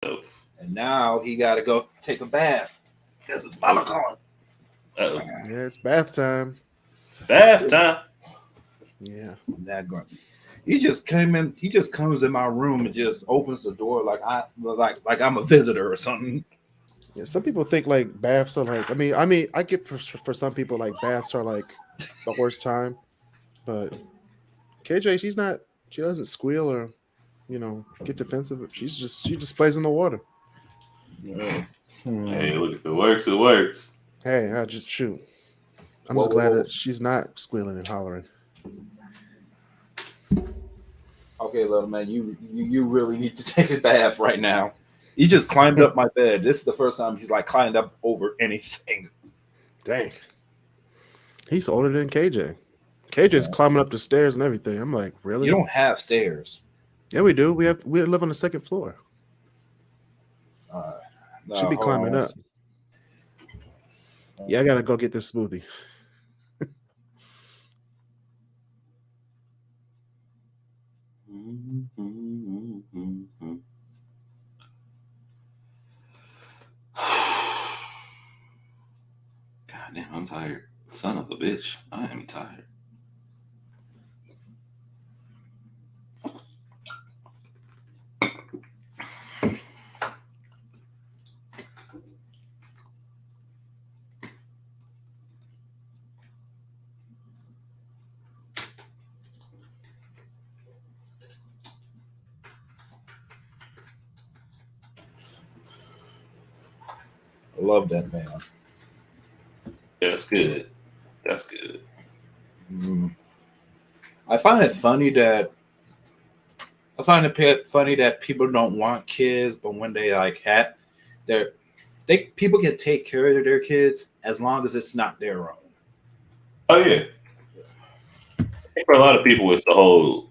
Oh. And now he got to go take a bath because it's mama calling. Uh-oh. Yeah, it's bath time. It's bath time. Yeah. That grunt. He just came in. He just comes in my room and just opens the door like I'm a visitor or something. Yeah, some people think like baths are like. I mean, I get for some people like baths are like the worst time, but KJ, she's not. She doesn't squeal or get defensive. She just plays in the water. Hey, look, if it works, it works. Hey, I just shoot. I'm just glad Whoa. that she's not squealing and hollering. Okay, little man, you really need to take a bath right now. He just climbed up my bed. This is the first time he's like climbed up over anything. Dang, he's older than KJ. KJ's climbing up the stairs and everything. I'm like, You really? don't have stairs. Yeah, we do. We live on the second floor. Uh, Should no, be hold climbing on. up. Yeah, I gotta go get this smoothie. God damn, I'm tired. Son of a bitch. I am tired. I love that man. Yeah, that's good. That's good. Mm. I find it funny that funny that people don't want kids, but when they like they people can take care of their kids as long as it's not their own. Oh yeah. For a lot of people, it's the whole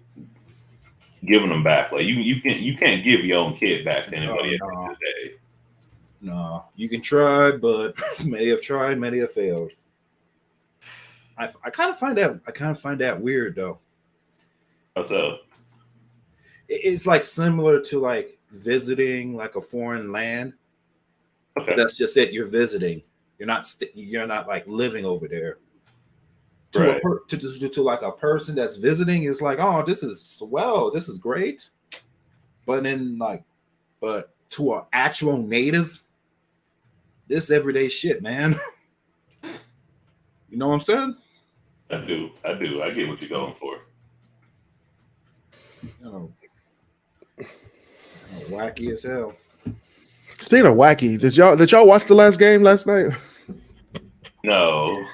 giving them back. Like you can't give your own kid back to No, anybody at the end no, of the day. no. You can try, but many have tried, many have failed. I kind of find that weird though. What's up? It's like similar to like visiting like a foreign land, but Okay. that's just it. You're visiting. You're not like living over there. Right. To like a person that's visiting is like, oh, this is swell, this is great. But then like, but to an actual native, this everyday shit, man. You know what I'm saying? I do. I do. I get what you're going for. It's wacky as hell. Speaking of wacky, did y'all watch the last game last night? No.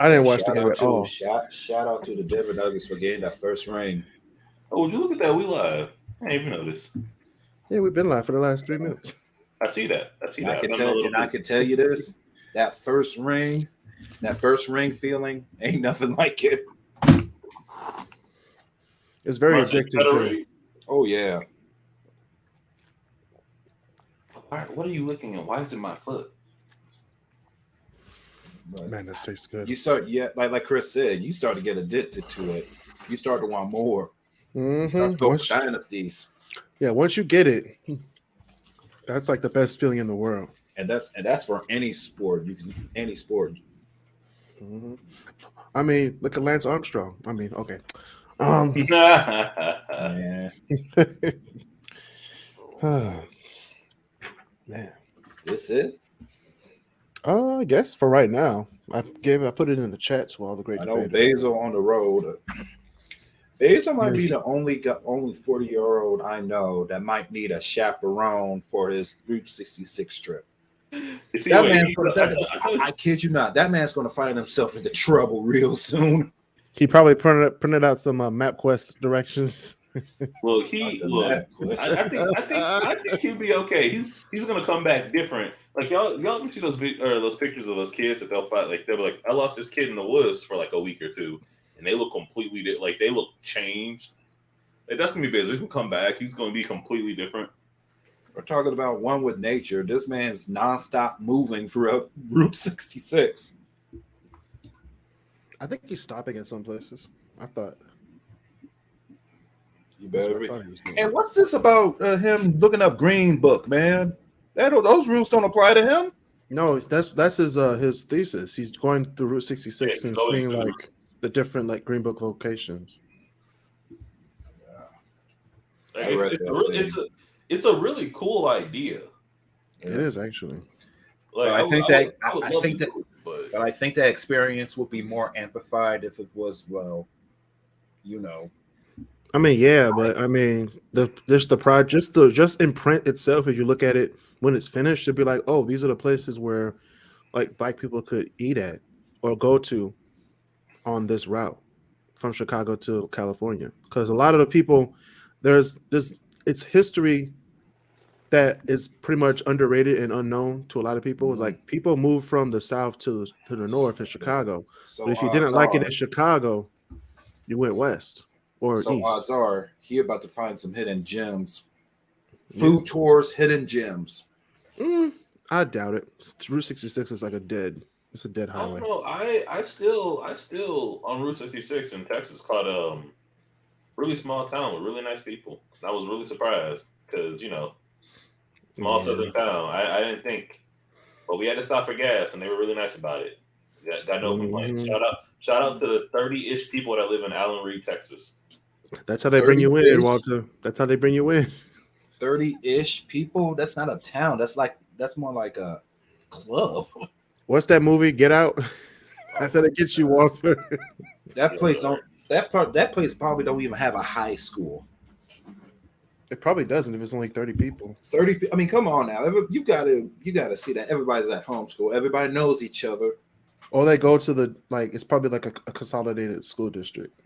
I didn't watch the game at all. Shout out to the Denver Nuggets for getting that first ring. Oh, would you look at that? We live. I didn't even notice. Yeah, we've been live for the last 3 minutes. I see that. I see And that. I can tell you this: that first ring feeling ain't nothing like it. It's very Marcin addicting too. Federer? Oh yeah. What are you looking at? Why is it my foot? But Man, that tastes good. you start, like Kris said, you start to get addicted to it. You start to want more. You start to go for dynasties, Yeah, once you get it, that's like the best feeling in the world. and that's for any sport. Any sport. Mm-hmm. I mean, look at Lance Armstrong. I mean, okay. Man, Man. is this it? I guess for right now, I put it in the chat to all the great I know debaters. Basil on the road. Basil might be Yes. the only 40-year-old I know that might need a chaperone for his Route 66 trip. See, That wait, man's I kid you not. That man's going to find himself into trouble real soon. He probably printed out some MapQuest directions. look, I think he'll be okay. He's gonna come back different. Like y'all can see those pictures of those kids that they'll fight. Like they'll be like, I lost this kid in the woods for like a week or two, and they look completely like they look changed. Like that's gonna be busy. He can come back. He's gonna be completely different. We're talking about one with nature. This man's nonstop moving throughout Route 66. I think he's stopping at some places. I thought. You That's better what I read. thought he was doing. And what's this about him looking up Green Book, man? Those rules don't apply to him. No, that's his thesis. He's going through Route 66 Yeah, and going seeing through. like the different like Green Book locations. Like, I read that it's a really cool idea. It is actually. But Like I think would I love think to that do it, but but I think that experience would be more amplified if it was, well, you know. I mean, yeah, but I mean, just the project, just in print itself. If you look at it when it's finished, it'd be like, oh, these are the places where like black people could eat at or go to on this route from Chicago to California. Because a lot of the people, there's this, it's history that is pretty much underrated and unknown to a lot of people. It's like people move from the south to the north in Chicago, So but if you didn't like it in Chicago, you went west or so east. odds are he about to find some hidden gems. Food tours, hidden gems. I doubt it. Route 66 is like it's a dead I don't highway. know. I still on Route 66 in Texas caught really small town with really nice people. I was really surprised because small southern town. I didn't think, but we had to stop for gas, and they were really nice about it. Got no complaints. Shout out to the 30-ish people that live in Allen Reed, Texas. That's how they bring you in, Walter. That's how they bring you in. 30-ish people. That's not a town. That's more like a club. What's that movie? Get Out. That's how they get you, Walter. That place probably don't even have a high school. It probably doesn't if it's only 30 people. 30. I mean, come on now. You gotta see that everybody's at homeschool. Everybody knows each other. Or they go to it's probably like a consolidated school district.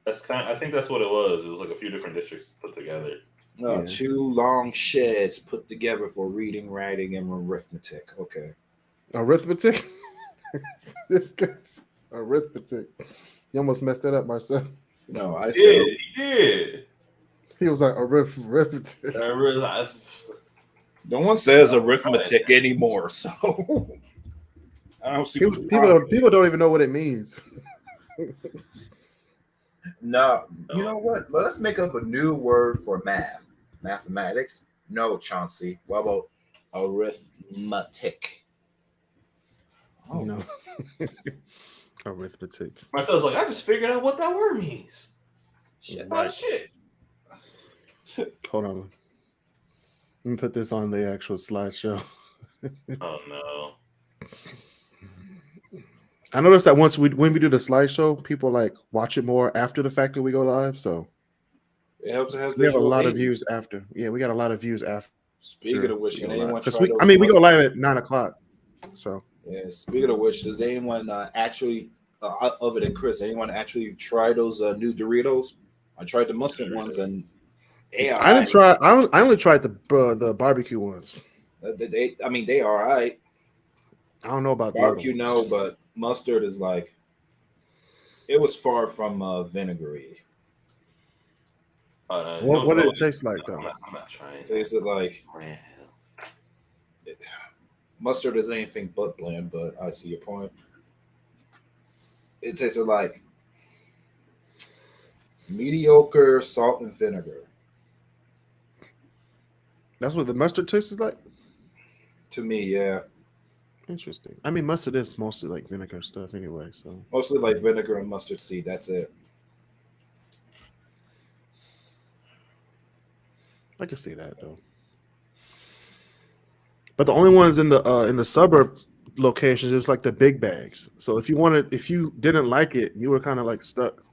I think that's what it was. It was like a few different districts put together. Yeah. 2 long sheds put together for reading, writing, and arithmetic. Okay. Arithmetic? This guy's arithmetic. You almost messed that up, Marcel. No, I said he did. He was like arithmetic. I realized. No one says arithmetic anymore, so I don't see people don't even know what it means. No, you know what? Let's make up a new word for mathematics. No, Chauncey. What about arithmetic? Oh no. Arithmetic. Marcel's like, I just figured out what that word means. Shit. Oh shit. Hold on. Let me put this on the actual slideshow. Oh no. I noticed that when we do the slideshow, people like watch it more after the fact that we go live. So it helps. We have a lot of views after. Yeah, we got a lot of views after. Speaking of which, can anyone try we go live at 9:00. So yeah. Speaking of which, does anyone actually, other than Kris, anyone actually try those new Doritos? I tried the mustard ones, and I didn't try. I only tried the barbecue ones. They are all right. I don't know about barbecue, no, but mustard is like, it was far from vinegary. What did it taste like though? I'm not trying. It tasted like mustard is anything but bland, but I see your point. It tasted like mediocre salt and vinegar. That's what the mustard tastes like? To me, yeah. Interesting. I mean, mustard is mostly like vinegar stuff anyway. So mostly like vinegar and mustard seed. That's it. I can see that though. But the only ones in the suburb locations is like the big bags. So if you didn't like it, you were kind of like stuck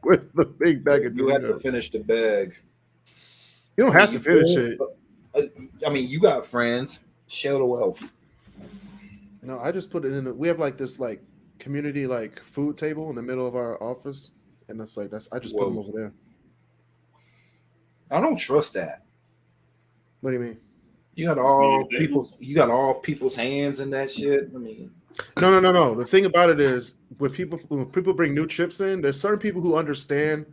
with the big bag of you had to finish the bag. You don't have to finish it. I mean, you got friends. Share the wealth. No, I just put it in. We have like this like community like food table in the middle of our office, and I just put them over there. I don't trust that. What do you mean? You got all people's hands in that shit. I mean, no. The thing about it is when people bring new chips in, there's certain people who understand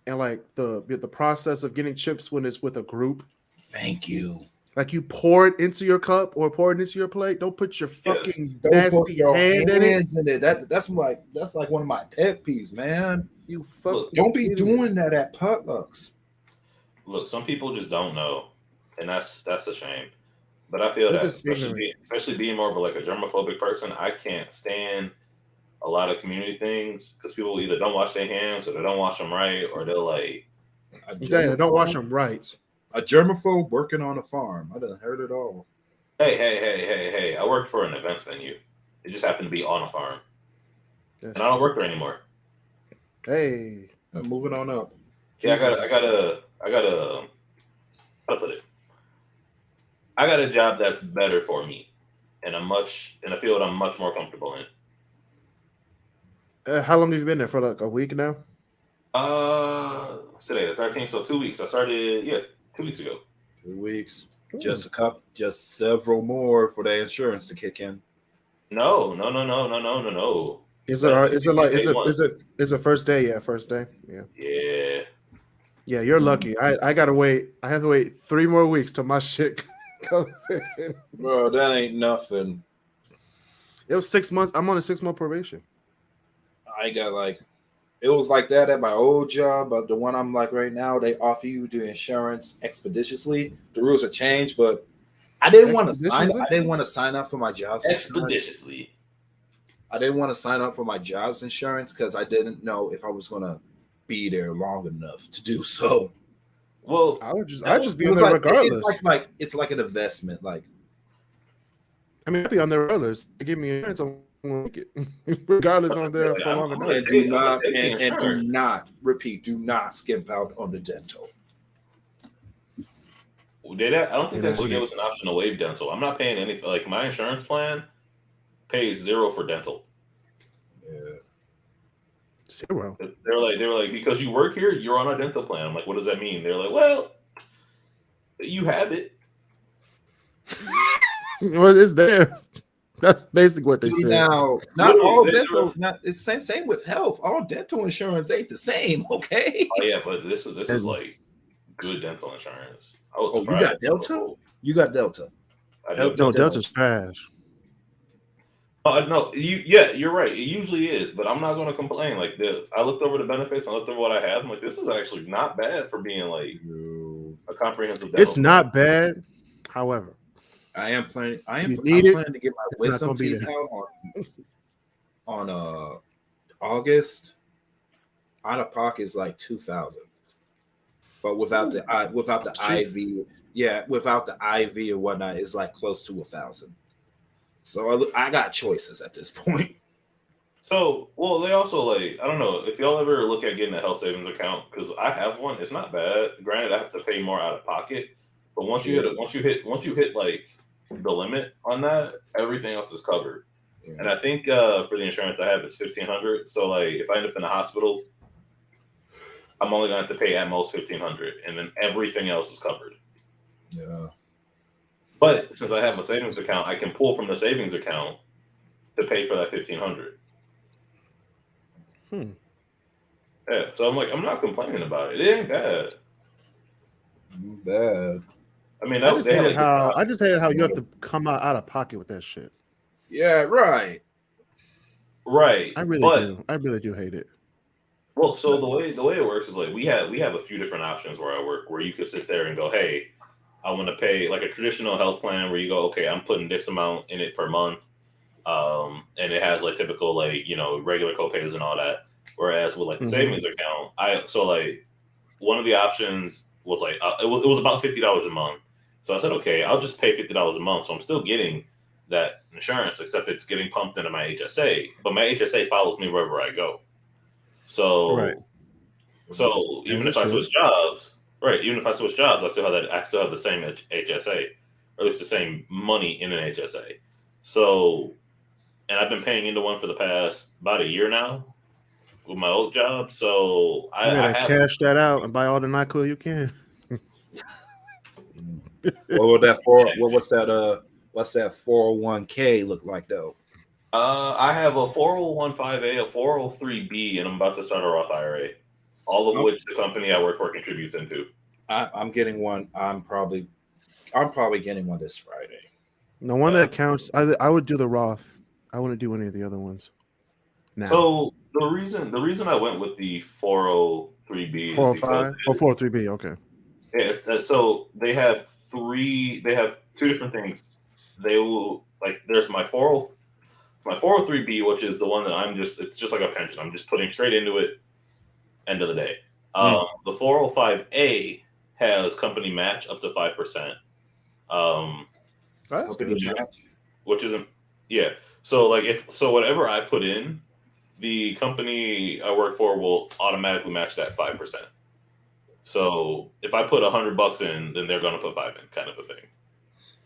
and like the process of getting chips when it's with a group. Thank you. Like you pour it into your cup or pour it into your plate. Don't put your fucking nasty hand in it. That's like one of my pet peeves, man. You fuck. Don't be doing that at potlucks. Look, some people just don't know, and that's a shame. But I feel They're that, just ignorant. especially being more of like a germophobic person, I can't stand a lot of community things because people either don't wash their hands or they don't wash them right, or they're like, Yeah, don't wash them right. A germaphobe working on a farm. I done heard it all. hey, I worked for an events venue. It just happened to be on a farm, and I don't work there anymore. Hey, Moving on up. Yeah, I gotta, how to put it? I got a job that's better for me, in a field I'm much more comfortable in. how long have you been there for? Like a week now? What's today? The 13th, so 2 weeks. I started, 2 weeks ago. 2 weeks. Ooh. Just several more for the insurance to kick in. No. Is it first day? Yeah, first day. Yeah. Yeah. Yeah, you're lucky. I gotta wait. I have to wait 3 more weeks till my shit comes in. Bro, that ain't nothing. It was 6 months. I'm on a 6-month probation. I got it was like that at my old job, but the one I'm like right now, they offer you the insurance expeditiously. The rules have changed, but I didn't want to sign up for my job's Expeditiously. I didn't want to sign up for my job's insurance because I didn't know if I was gonna be there long enough to do so. Well, I'd just be on there regardless. It's like an investment. Like, I mean, I'd be on there regardless. They give me insurance, I'm gonna take it. Regardless, I'm there for long enough. Do not skimp out on the dental. I don't think they actually gave us an option to waive dental. I'm not paying anything. Like, my insurance plan pays $0 for dental. Yeah. 0. They were like, because you work here, you're on our dental plan. I'm like, what does that mean? They're like, well, you have it. Well, it's there. That's basically what they say. Now, not all dental. It's same with health. All dental insurance ain't the same. Okay. Oh yeah, but this is like good dental insurance. I was you got Delta? You got Delta. No, Delta's trash. No, you're right. It usually is, but I'm not going to complain. Like, I looked over the benefits, I looked over what I have. I'm like, this is actually not bad for being like a comprehensive dental. It's not bad. However, I'm planning to get my wisdom teeth out on August. Out of pocket is like $2,000, but without the IV, without the IV and whatnot, it's like close to $1,000. So I got choices at this point. So, well, they also like, I don't know if y'all ever look at getting a health savings account, because I have one. It's not bad. Granted, I have to pay more out of pocket, but once you hit like the limit on that, everything else is covered. Yeah. And I think for the insurance I have, it's $1,500. So like, if I end up in the hospital, I'm only gonna have to pay at most $1,500, and then everything else is covered. Yeah. But since I have a savings account, I can pull from the savings account to pay for that $1,500. Yeah, so I'm like, I'm not complaining about it. It ain't bad. Bad. I mean, I just hated how you have to come out of pocket with that shit. Yeah, right. Right. I really do hate it. Well, so the way it works is like we have a few different options where I work, where you could sit there and go, hey, I want to pay like a traditional health plan where you go, okay, I'm putting this amount in it per month. And it has like typical, like, regular copays and all that. Whereas with like the savings account, one of the options was like, it was about $50 a month. So I said, okay, I'll just pay $50 a month. So I'm still getting that insurance, except it's getting pumped into my HSA, but my HSA follows me wherever I go. So, right. So even if I switch jobs, I still have the same HSA, or at least the same money in an HSA. So, and I've been paying into one for the past about a year now with my old job. So I cash that out and buy all the NyQuil you can. What's that 401k look like though? I have a 401(k), a 403(b), and I'm about to start a Roth IRA. All of which the company I work for contributes into. I'm getting one. I'm probably getting one this Friday. The one that counts, I would do the Roth. I wouldn't do any of the other ones. Now. So the reason I went with the 403B is because 405 or 403B. Okay. so they have two different things. They will like there's my 403B, which is the one that it's just like a pension. I'm just putting straight into it. End of the day. The 405A has company match up to 5%. Which isn't yeah. So whatever I put in, the company I work for will automatically match that 5%. So if I put $100 in, then they're gonna put 5 in, kind of a thing.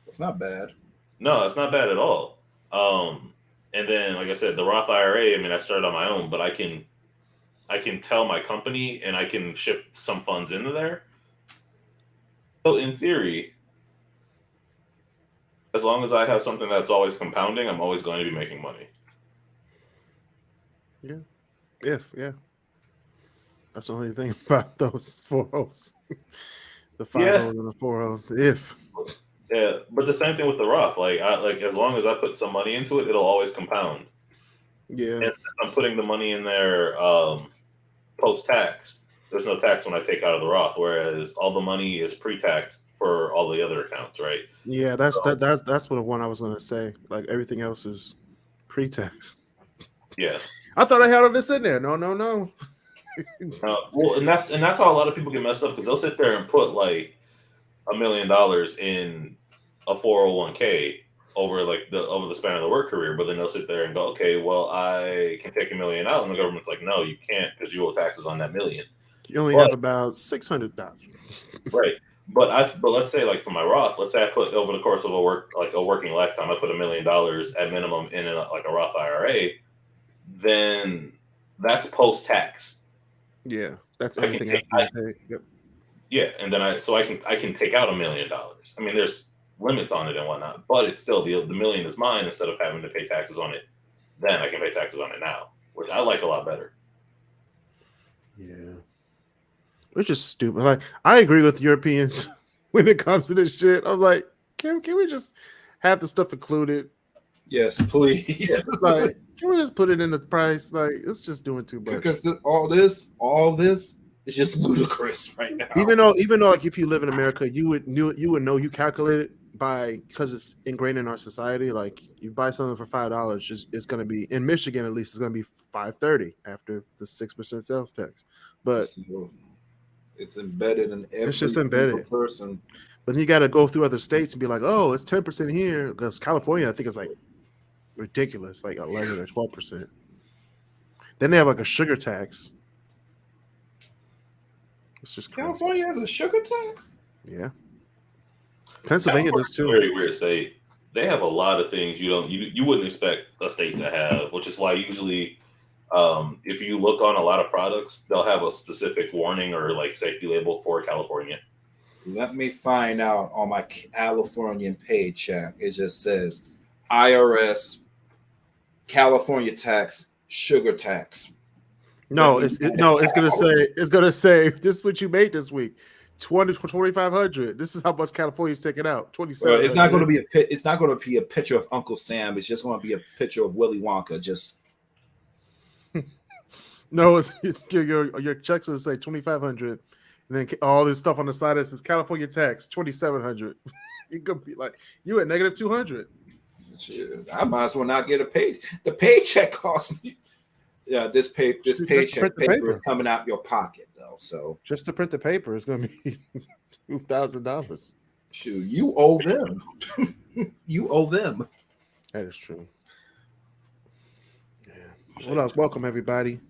It's not bad. No, it's not bad at all. And then, like I said, the Roth IRA. I mean, I started on my own, but I can tell my company and I can shift some funds into there. So in theory, as long as I have something that's always compounding, I'm always going to be making money. Yeah. That's the only thing about those 4Os. The 5Os and the 4Os. If. Yeah, but the same thing with the Roth. Like as long as I put some money into it, it'll always compound. Yeah. And I'm putting the money in there post-tax. There's no tax when I take out of the Roth, whereas all the money is pre-tax for all the other accounts, right? Yeah, that's what the one I was gonna say. Like everything else is pre-tax. Yes. I thought I had all this in there. No. Well, and that's how a lot of people get messed up because they'll sit there and put like $1 million in a 401k over the span of the work career, but then they'll sit there and go, okay, well, I can take $1 million out, and the government's like, no, you can't because you owe taxes on that $1 million. You only have about $600,000. Right. But let's say like for my Roth, let's say I put over the course of a working lifetime, I put $1 million at minimum in a Roth IRA, then that's post-tax. Yeah, that's everything I pay. Yep. Yeah, and then I can take out $1 million. I mean, there's limits on it and whatnot, but it's still the million is mine instead of having to pay taxes on it. Then I can pay taxes on it now, which I like a lot better. Yeah, which is stupid. Like I agree with Europeans when it comes to this shit. I was like, can we just have the stuff included? Yes, please. Like, can we just put it in the price? Like, it's just doing too much. Because all this is just ludicrous right now. Even though, like, if you live in America, you would know you calculate it because it's ingrained in our society. Like, you buy something for $5, it's going to be in Michigan at least. It's going to be $5.30 after the 6% sales tax. But it's embedded in every single person. But then you got to go through other states and be like, oh, it's 10% here. Because California, I think it's like ridiculous, like 11 or 12%. Then they have like a sugar tax. It's just crazy. California has a sugar tax? Yeah. Pennsylvania does too. Very weird state. They have a lot of things you wouldn't expect a state to have, which is why usually if you look on a lot of products, they'll have a specific warning or like safety label for California. Let me find out on my Californian paycheck. It just says IRS, California tax, sugar tax. No, it's gonna say this is what you made this week. $2,500. This is how much California's taking out. $27. It's not going to be it's not going to be a picture of Uncle Sam. It's just going to be a picture of Willy Wonka. Just no, it's your checks will say $2,500, and then all this stuff on the side that says California tax $2,700. You could be like you at negative $200. I might as well not get a pay. The paycheck costs me. Yeah, this paycheck paper is coming out your pocket though. So just to print the paper is going to be $2,000. Shoot, you owe them. You owe them. That is true. Yeah. What else? Welcome everybody.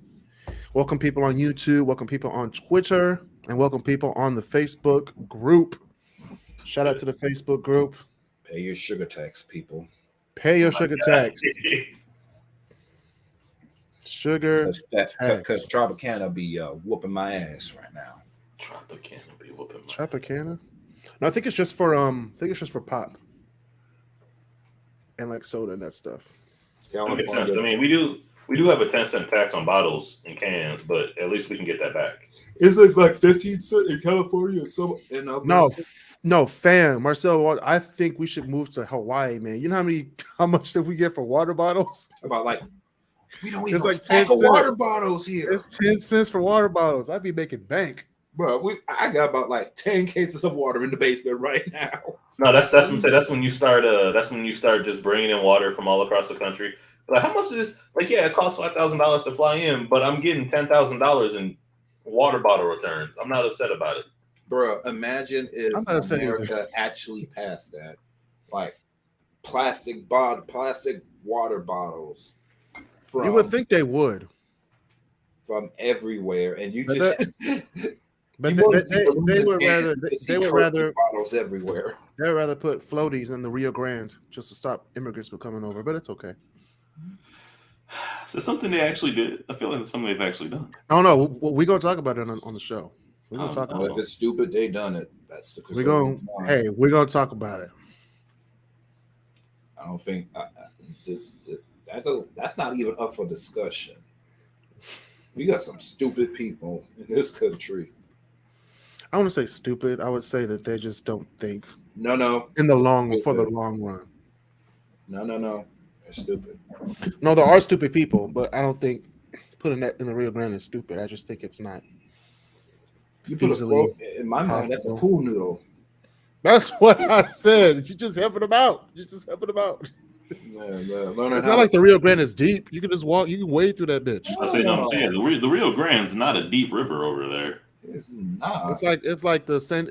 Welcome people on YouTube. Welcome people on Twitter, and welcome people on the Facebook group. Shout out to the Facebook group. Pay your sugar tax, people. Pay your sugar tax. Sugar tax. Because Tropicana be whooping my ass right now. Tropicana be whooping my ass. Tropicana? No, I think it's just for pop and like soda and that stuff. I mean, we do have a 10-cent tax on bottles and cans, but at least we can get that back. Is it like 15 cents in California? No, fam, Marcel. I think we should move to Hawaii, man. You know how much did we get for water bottles? About like We don't It's even like stack 10 of water cents. bottles here. It's 10 cents for water bottles. I'd be making bank. Bro, I got about like 10 cases of water in the basement right now. No, that's what I'm saying. That's when you start. That's when you start just bringing in water from all across the country. Like, how much is this? Like, yeah, it costs $5,000 to fly in, but I'm getting $10,000 in water bottle returns. I'm not upset about it. Bro, imagine if I'm not upset either. America actually passed that. Like plastic water bottles You would think they would. from everywhere, and you But just But you they would rather bottles everywhere. they'd rather put floaties in the Rio Grande just to stop immigrants from coming over. But it's okay. Is this something they actually did? I feel like it's something they've actually done. Oh no, we're gonna talk about it on the show. We're gonna talk about If it's stupid, they done it. That's the. We're gonna talk about it. I don't think that's not even up for discussion. We got some stupid people in this country. I want to say stupid. I would say that they just don't think. No. In the long run. No. They're stupid. No, there are stupid people, but I don't think putting that in the Rio Grande is stupid. I just think it's not. You put in my mind, that's a pool noodle. That's what I said. You just helping them out. It's not like the Rio Grande is deep. You can just walk. You can wade through that bitch. I'm saying the Rio Grande's not a deep river over there. It's not. It's like the San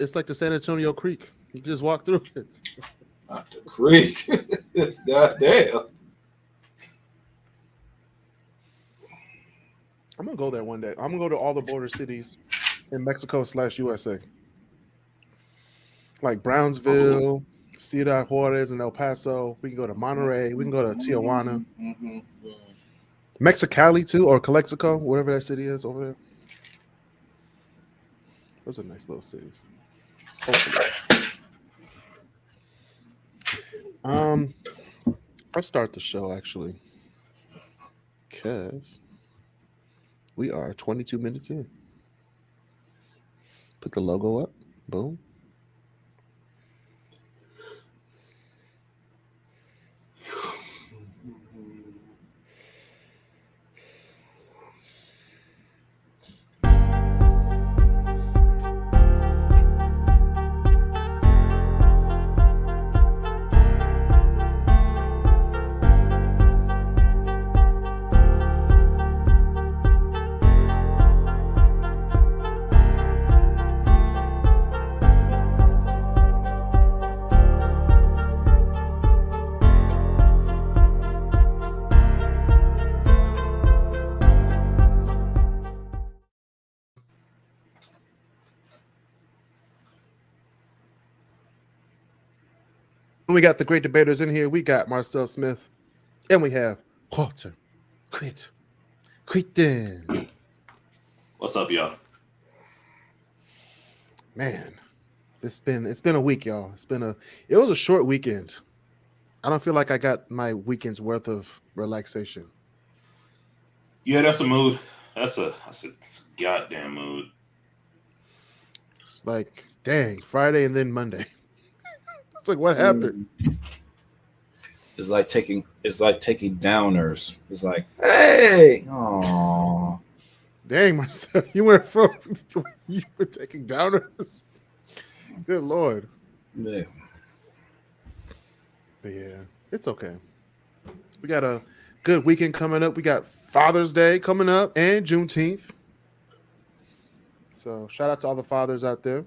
Antonio Creek. You can just walk through it. Not the creek. God damn. I'm gonna go there one day. I'm gonna go to all the border cities in Mexico/USA, like Brownsville, Ciudad Juarez, and El Paso. We can go to Monterrey. We can go to Tijuana, Mexicali too, or Calexico, whatever that city is over there. Those are nice little cities. Hopefully. I'll start the show actually, because we are 22 minutes in. Put the logo up. Boom. We got the great debaters in here. We got Marcel Smith, and we have Walter Quitten. What's up, y'all? Man, it's been a week, y'all. It was a short weekend. I don't feel like I got my weekend's worth of relaxation. Yeah, that's a mood. That's a goddamn mood. It's like, dang, Friday and then Monday. It's like, what happened? It's like taking downers. It's like, hey, oh, dang, Marcel, you were taking downers. Good Lord. Yeah. But yeah, it's okay. We got a good weekend coming up. We got Father's Day coming up and Juneteenth. So shout out to all the fathers out there.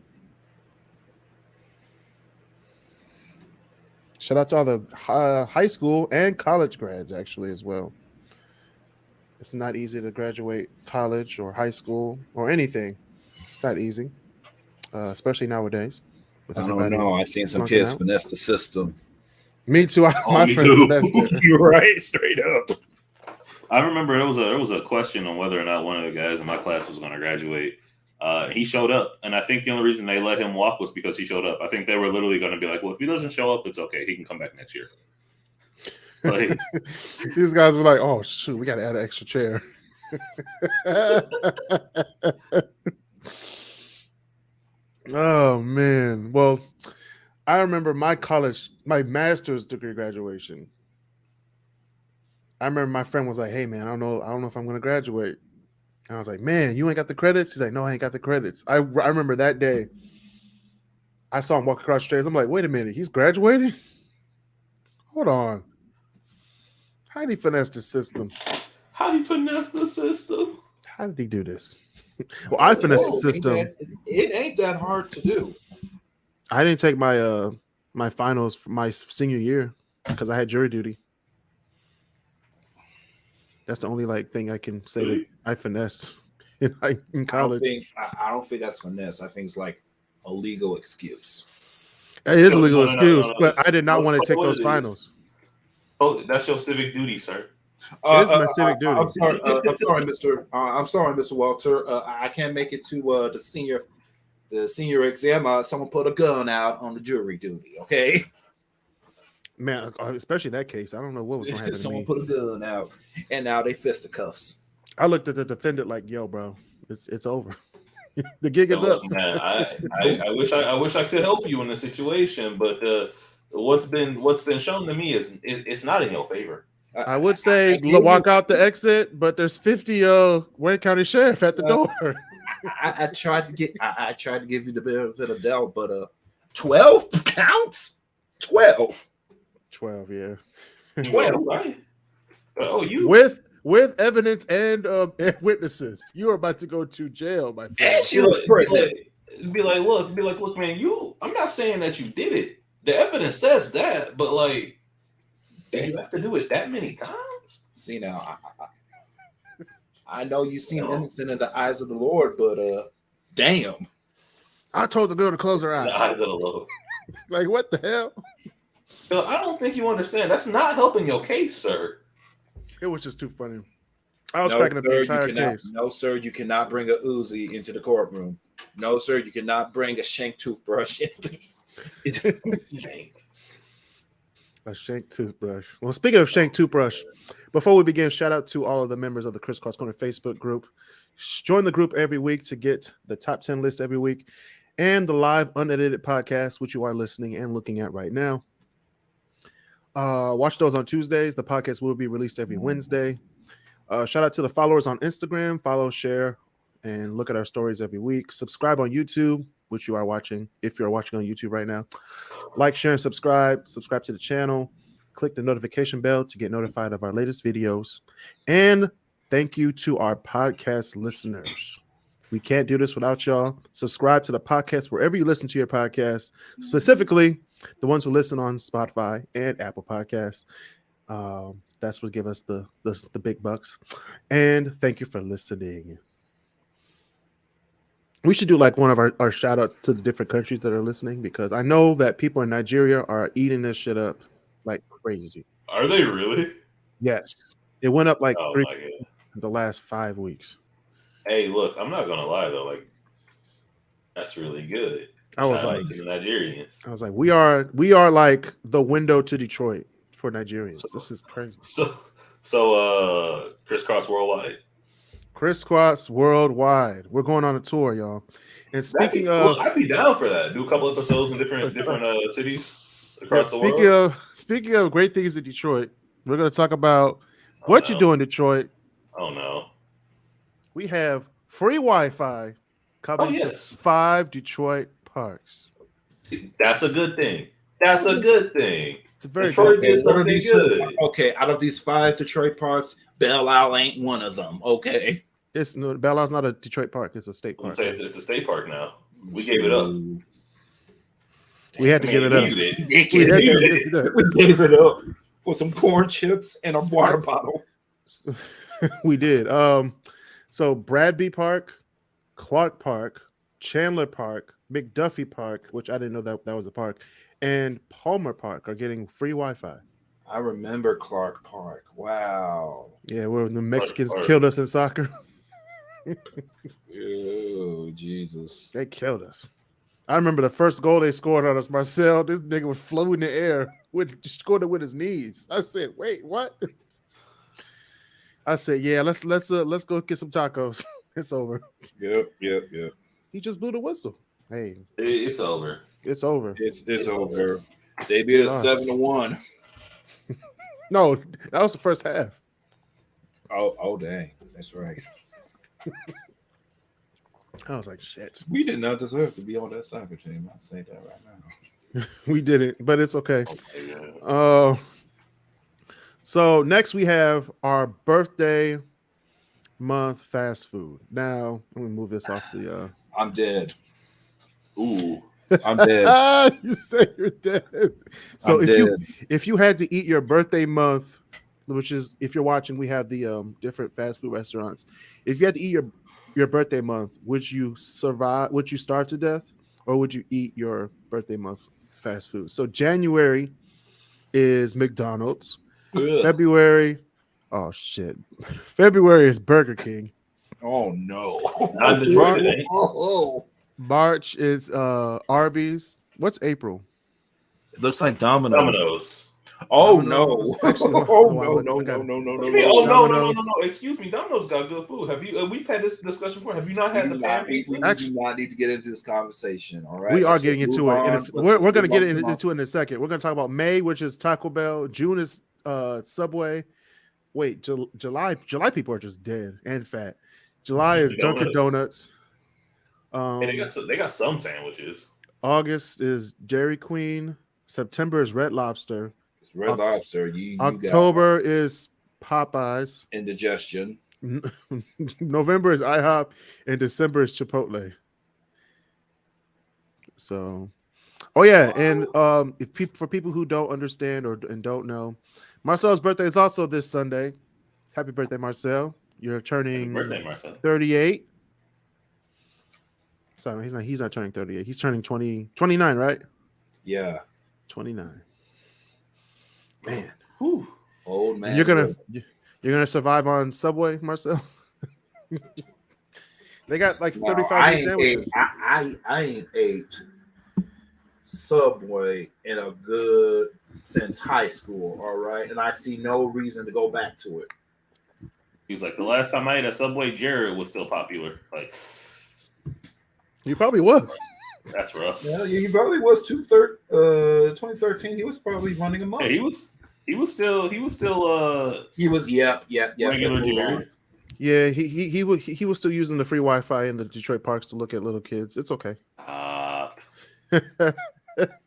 Shout out to all the high school and college grads, actually, as well. It's not easy to graduate college or high school or anything. It's not easy, especially nowadays. I don't know. I've seen some kids finesse the system. Me too. My friends finessed it. You're right, straight up. I remember there was a question on whether or not one of the guys in my class was going to graduate. He showed up, and I think the only reason they let him walk was because he showed up. I think they were literally going to be like, well, if he doesn't show up, it's okay. He can come back next year. Like, these guys were like, oh, shoot, we got to add an extra chair. Oh, man. Well, I remember my master's degree graduation. I remember my friend was like, "Hey man, I don't know if I'm gonna graduate." And I was like, "Man, you ain't got the credits?" He's like, "No, I ain't got the credits." I remember that day. I saw him walk across the stairs. I'm like, "Wait a minute, he's graduating? Hold on. How did he finesse the system? How he finessed the system? How did he do this?" Well, I finessed the system. It ain't that hard to do. I didn't take my my finals for my senior year because I had jury duty. That's the only like thing I can say that I finessed in college. I don't think that's finesse. I think it's like a legal excuse. It is a legal excuse, but I did not want to take those finals. Oh, that's your civic duty, sir. It is my civic duty. I'm sorry, Mr. I'm sorry, Mr. Walter. I can't make it to the senior exam. Someone put a gun out on the jury duty. Okay, man, especially that case. I don't know what was going to happen. Someone put a gun out, and now they fisticuffs. I looked at the defendant like, "Yo, bro, it's over. The gig is up." Man, I wish I could help you in the situation, but what's been shown to me is it's not in your favor. I would say walk out the exit, but there's 50 Wayne County Sheriff at the door. I tried to give you the benefit of the doubt, but 12 counts? 12, yeah. 12, right? Oh, you with evidence and witnesses. You are about to go to jail, my friend. And she was pregnant. Be like, look, man, I'm not saying that you did it. The evidence says that, but like, did you have to do it that many times? See now, I know you seem innocent in the eyes of the Lord, but damn. I told the girl to close her eyes. The eyes of the Lord. Like, what the hell? Phil, I don't think you understand. That's not helping your case, sir. It was just too funny. I was cracking up the entire case. No, sir, you cannot bring a Uzi into the courtroom. No, sir, you cannot bring a shank toothbrush into A shank toothbrush. Well, speaking of shank toothbrush, before we begin, shout out to all of the members of the Kris Cross Corner Facebook group. Join the group every week to get the top 10 list every week and the live unedited podcast, which you are listening and looking at right now. Watch those on Tuesdays. The podcast will be released every Wednesday. Shout out to the followers on Instagram. Follow, share, and look at our stories every week. Subscribe on YouTube, which you are watching. If you're watching on YouTube right now, like, share, and subscribe. Subscribe to the channel. Click the notification bell to get notified of our latest videos. And thank you to our podcast listeners. We can't do this without y'all. Subscribe to the podcast wherever you listen to your podcast, specifically the ones who listen on Spotify and Apple Podcasts. That's what give us the big bucks. And thank you for listening. We should do like one of our shout outs to the different countries that are listening, because I know that people in Nigeria are eating this shit up like crazy. Are they really? Yes. It went up like 3 in the last 5 weeks. Hey, look, I'm not gonna lie though, like that's really good. I was like, the Nigerians. I was like, we are like the window to Detroit for Nigerians. This is crazy. So Kris Cross Worldwide. Kris Cross Worldwide. We're going on a tour, y'all. And speaking of, I'd be down for that. Do a couple episodes in different cities across the world. Speaking of great things in Detroit, we're gonna talk about what you do in Detroit. Oh no. We have free Wi-Fi coming to 5 Detroit parks. That's a good thing. That's a good thing. It's a very Detroit good thing. did something good. Okay, out of these 5 Detroit parks, Belle Isle ain't one of them. Okay. Belle Isle's not a Detroit park. It's a state park. It's a state park now. We gave it up. We had to give it up. We gave it up for some corn chips and a water bottle. We did. So Bradby Park, Clark Park, Chandler Park, McDuffie Park, which I didn't know that was a park, and Palmer Park are getting free Wi-Fi. I remember Clark Park. Wow. Yeah, where the Mexicans killed us in soccer. Oh, Jesus. They killed us. I remember the first goal they scored on us, Marcel. This nigga was floating in the air, scored it with his knees. I said, "Wait, what?" I said, "Yeah, let's go get some tacos. It's over." Yep. He just blew the whistle. Hey, it's over. It's over. It's over. They beat us 7-1. No, that was the first half. Oh, dang. That's right. I was like, shit. We did not deserve to be on that soccer team. I'll say that right now. We didn't, but it's okay. Yeah. So next we have our birthday month fast food. Now let me move this off the. I'm dead. Ooh. I'm dead. You say you're dead. So I'm if you had to eat your birthday month, which is if you're watching, we have the different fast food restaurants. If you had to eat your birthday month, would you survive? Would you starve to death, or would you eat your birthday month fast food? So January is McDonald's. Ugh. February, oh shit. February is Burger King. Oh no. Not Detroit today. March is Arby's. What's April? It looks like Domino's. Domino's. Oh Domino's. no. Actually, Oh no, no. What do you mean? Oh no. Domino's. Excuse me. Domino's got good food. Have you? We've had this discussion before. Have you not had the pan pizza? We do not need to get into this conversation. All right. We are Let's getting just into move it. And on. if, Let's we're just going to move get on. into it in a second. We're going to talk about May, which is Taco Bell. June is Subway. Wait, July people are just dead and fat. July is Dunkin' Donuts. Hey, they got some sandwiches. August is Dairy Queen. September is Red Lobster. It's Red Lobster. You October is Popeyes. got indigestion. November is IHOP, and December is Chipotle. So, oh yeah, and for people who don't understand and don't know, Marcel's birthday is also this Sunday. Happy birthday, Marcel! You're turning 38. Sorry, he's not turning 38. He's turning 29, right? Yeah. 29. Man. Whew. Old man. You're gonna survive on Subway, Marcel? They got like 35 sandwiches. I ain't ate Subway in a good since high school, all right? And I see no reason to go back to it. He was like, the last time I ate a Subway, Jared was still popular. Like, he probably was. That's rough. Yeah, he probably was 2013. He was probably running him up. Yeah, he was still Yep. regular Jared. Yeah, he was still using the free Wi-Fi in the Detroit parks to look at little kids. It's okay.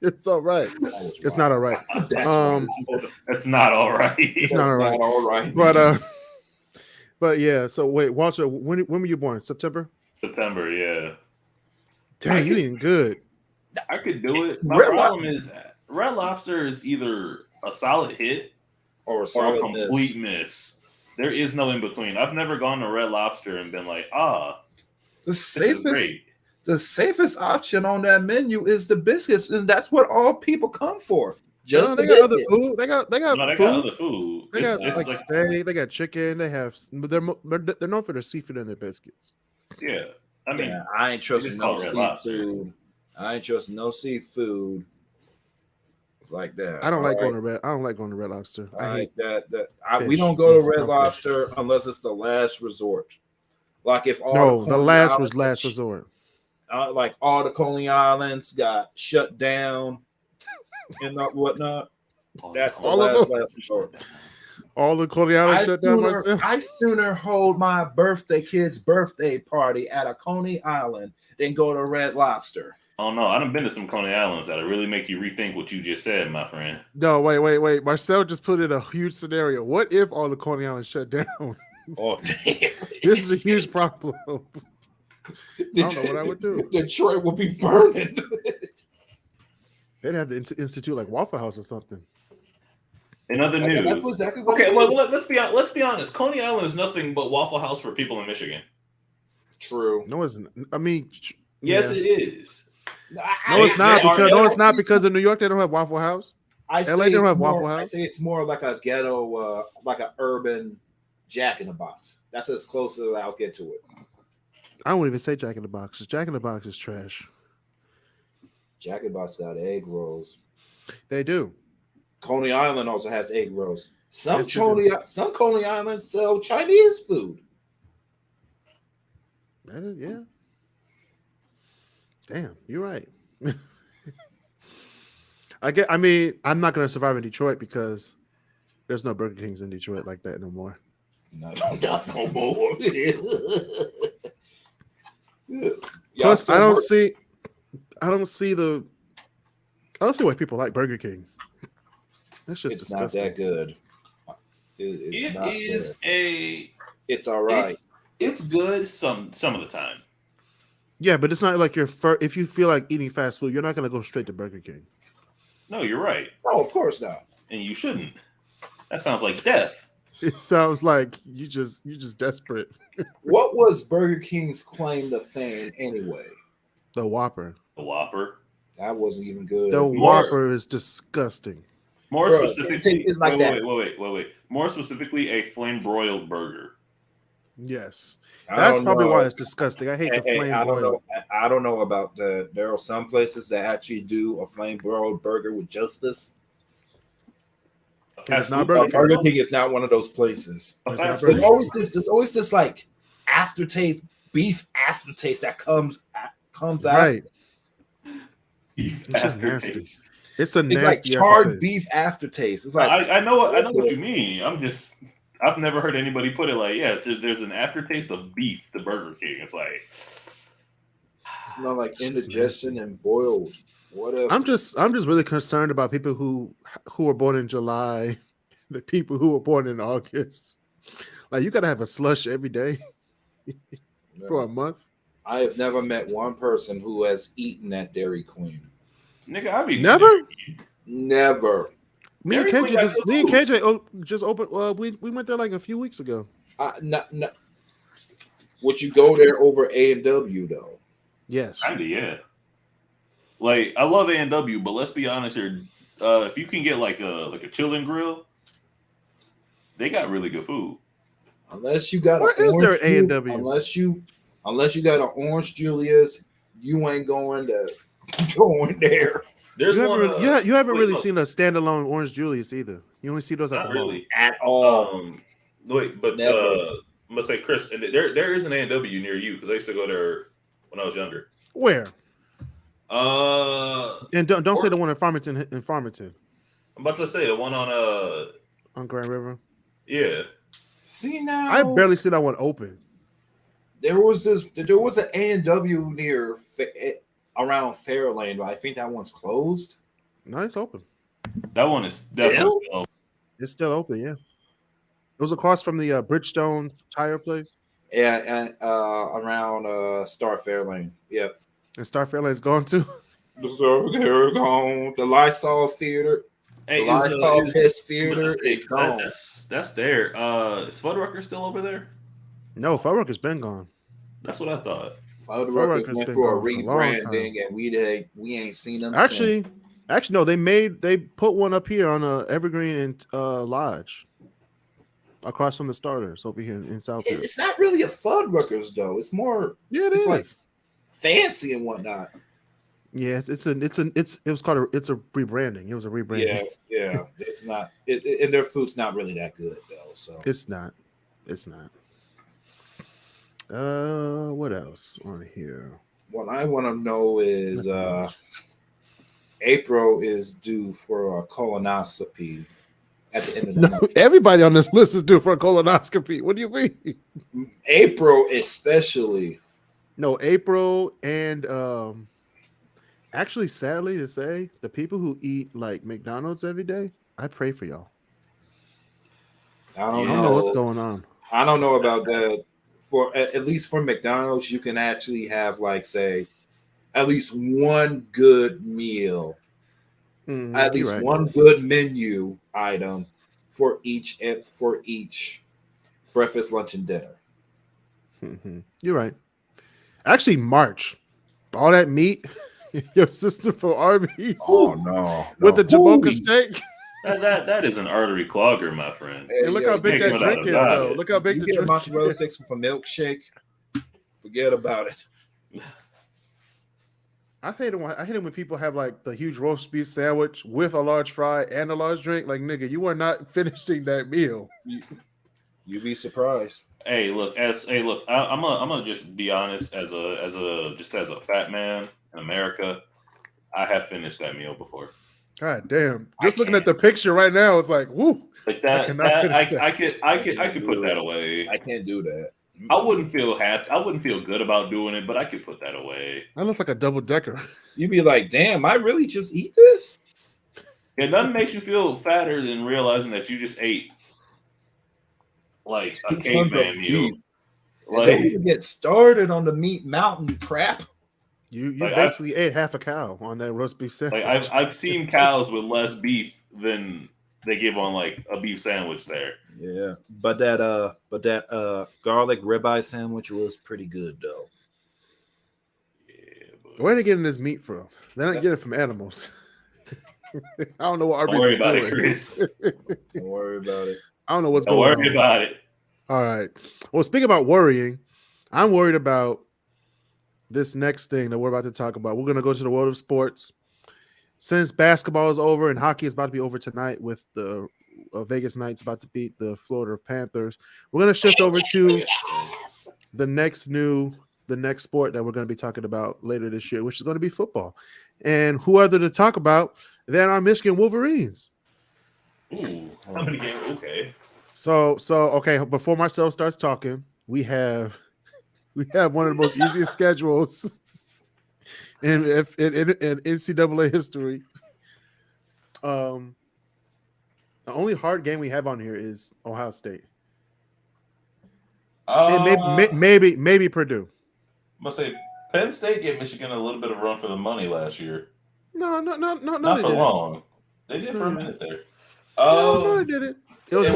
It's all right. It's not all right. That's not all right. It's not all right. But yeah. So wait, Walter, when were you born? September, yeah. Dang, you eating good. I could do it. My problem is Red Lobster is either a solid hit or a complete miss. There is no in between. I've never gone to Red Lobster and been like, the safest option on that menu is the biscuits, and that's what all people come for. Just they got other food. They got other food. They got like steak. They got chicken. They have. They're known for their seafood and their biscuits. Yeah, I mean, I ain't trusting no seafood. I ain't trusting no seafood like that. I don't like going to Red Lobster. I hate that. We don't go to Red Lobster unless it's the last resort. Like if the last resort. Like all the Coney Islands got shut down and whatnot. That's the last resort. All the Coney Islands shut down. I sooner hold my kid's birthday party at a Coney Island than go to Red Lobster. Oh no, I done been to some Coney Islands that'll really make you rethink what you just said, my friend. No, wait. Marcel just put in a huge scenario. What if all the Coney Islands shut down? Oh, damn. This is a huge problem. I don't know what I would do. Detroit would be burning. They'd have to institute like Waffle House or something. In other news, let's be honest. Coney Island is nothing but Waffle House for people in Michigan. True. No, it's. I mean, yes, it is. No, it's not because in New York they don't have Waffle House. LA don't have Waffle House. I say it's more like a ghetto, like an urban Jack in the Box. That's as close as I'll get to it. I won't even say Jack in the Box. Jack in the Box is trash. Jack in the Box got egg rolls. They do. Coney Island also has egg rolls. Some Coney Islands sell Chinese food. Yeah. Damn, you're right. I mean, I'm not gonna survive in Detroit because there's no Burger Kings in Detroit like that no more. No, not no more. Plus, I don't see why people like Burger King. That's just It's disgusting. not that good. It's not is good. It's all right. It's good some of the time. Yeah, but it's not like if you feel like eating fast food, you're not gonna go straight to Burger King. No, you're right. No, of course not. And you shouldn't. That sounds like death. It sounds like you just desperate. What was Burger King's claim to fame anyway? The Whopper. The Whopper. That wasn't even good. The Whopper is disgusting. More Bro, specifically, it's like wait. More specifically, a flame broiled burger. Yes, that's probably why it's disgusting. I hate the flame broiled. I don't know about that. There are some places that actually do a flame broiled burger with justice. It's not Burger King. Burger King is not one of those places. There's always this like aftertaste, beef aftertaste that comes out. Right. Beef it's just nasty. aftertaste. It's a nasty like charred aftertaste. beef aftertaste. It's like I know what you mean. I've never heard anybody put it like, yes, there's an aftertaste of beef to Burger King. It's like it's not like indigestion and boiled. Whatever. I'm just really concerned about people who were born in July, the people who were born in August. Like you gotta have a slush every day for a month. I have never met one person who has eaten at Dairy Queen. Nigga, I be never. Me and KJ just opened. We went there like a few weeks ago. Would you go there over A&W though? Yes. Kinda, yeah. Like I love A&W, but let's be honest here. If you can get like a chillin' grill, they got really good food. Unless you got Where is there A&W? Unless you got an Orange Julius, you ain't going there. There's you one. Haven't really seen a standalone Orange Julius either. You only see those at the mall. Really at all. I'm gonna say, Kris, and there is an A&W near you because I used to go there when I was younger. Where? And don't say the one in Farmington. I'm about to say the one on Grand River. Yeah. See now, I barely see that one open. There was an A&W near around Fairlane, but I think that one's closed. No, it's open. That one is definitely still open. It's still open, yeah. It was across from the Bridgestone tire place. Yeah, and around Star Fairlane. Yep. And Star Fairlane's gone too. The Lysol Theater. Hey, the Lysol Piss Theater is gone. That's there. Is Fuddrucker still over there? No, Fuddrucker's been gone. That's what I thought. Fuddruckers went for a rebranding, and we ain't seen them. Actually, no. They put one up here on Evergreen and Lodge, across from the Starters over here in Southfield. It's not really a Fuddruckers though. It's more. Yeah, it's like fancy and whatnot. Yeah, it's a rebranding. It was a rebranding. Yeah. It's not. And their food's not really that good though. So it's not. What else on here? What I want to know is April is due for a colonoscopy at the end of the month. Everybody on this list is due for a colonoscopy. What do you mean? April especially. No, April and actually, sadly to say, the people who eat like McDonald's every day, I pray for y'all. I don't know what's going on. I don't know about that. For at least for McDonald's, you can actually have like say at least one good meal, at least one good menu item for each breakfast, lunch, and dinner. Mm-hmm. You're right. Actually, March, all that meat, your sister for Arby's. Oh no! With the Jamocha steak. That is an artery clogger, my friend. Hey, look how big that drink is, though. Look how big the drink is. Mozzarella sticks with a milkshake. Forget about it. I hate it when people have like the huge roast beef sandwich with a large fry and a large drink. Like, nigga, you are not finishing that meal. You'd be surprised. I'm gonna just be honest. As a fat man in America, I have finished that meal before. God damn! Just looking at the picture right now, it's like, woo. Like that. cannot finish that. I could put that away. I can't do that. I wouldn't feel happy. I wouldn't feel good about doing it, but I could put that away. That looks like a double decker. You'd be like, damn, I really just eat this? It nothing makes you feel fatter than realizing that you just ate like a 2 tons caveman of meal. beef. Don't Like, even get started on the meat mountain crap. You Like, basically ate half a cow on that roast beef sandwich. like I've seen cows with less beef than they give on like a beef sandwich there. Yeah, but that garlic ribeye sandwich was pretty good though. Yeah, but Where are they getting this meat from? They're not getting it from animals. I don't know what don't Arby's worry is about doing. it, Kris. Don't worry about it. I don't know what's Don't going worry on. about it. All right. Well, speaking about worrying, I'm worried about this next thing that we're about to talk about. We're going to go to the world of sports. Since basketball is over and hockey is about to be over tonight with the Vegas Knights about to beat the Florida Panthers, we're going to shift over to the next sport that we're going to be talking about later this year, which is going to be football. And who other to talk about than our Michigan Wolverines? Ooh, how many games? Okay. So okay, before Marcel starts talking, we have one of the most easiest schedules in NCAA history. The only hard game we have on here is Ohio State, and maybe Purdue. I'm gonna say Penn State gave Michigan a little bit of run for the money last year. No, Not they for didn't. long. They did for a minute there. No, they didn't. It was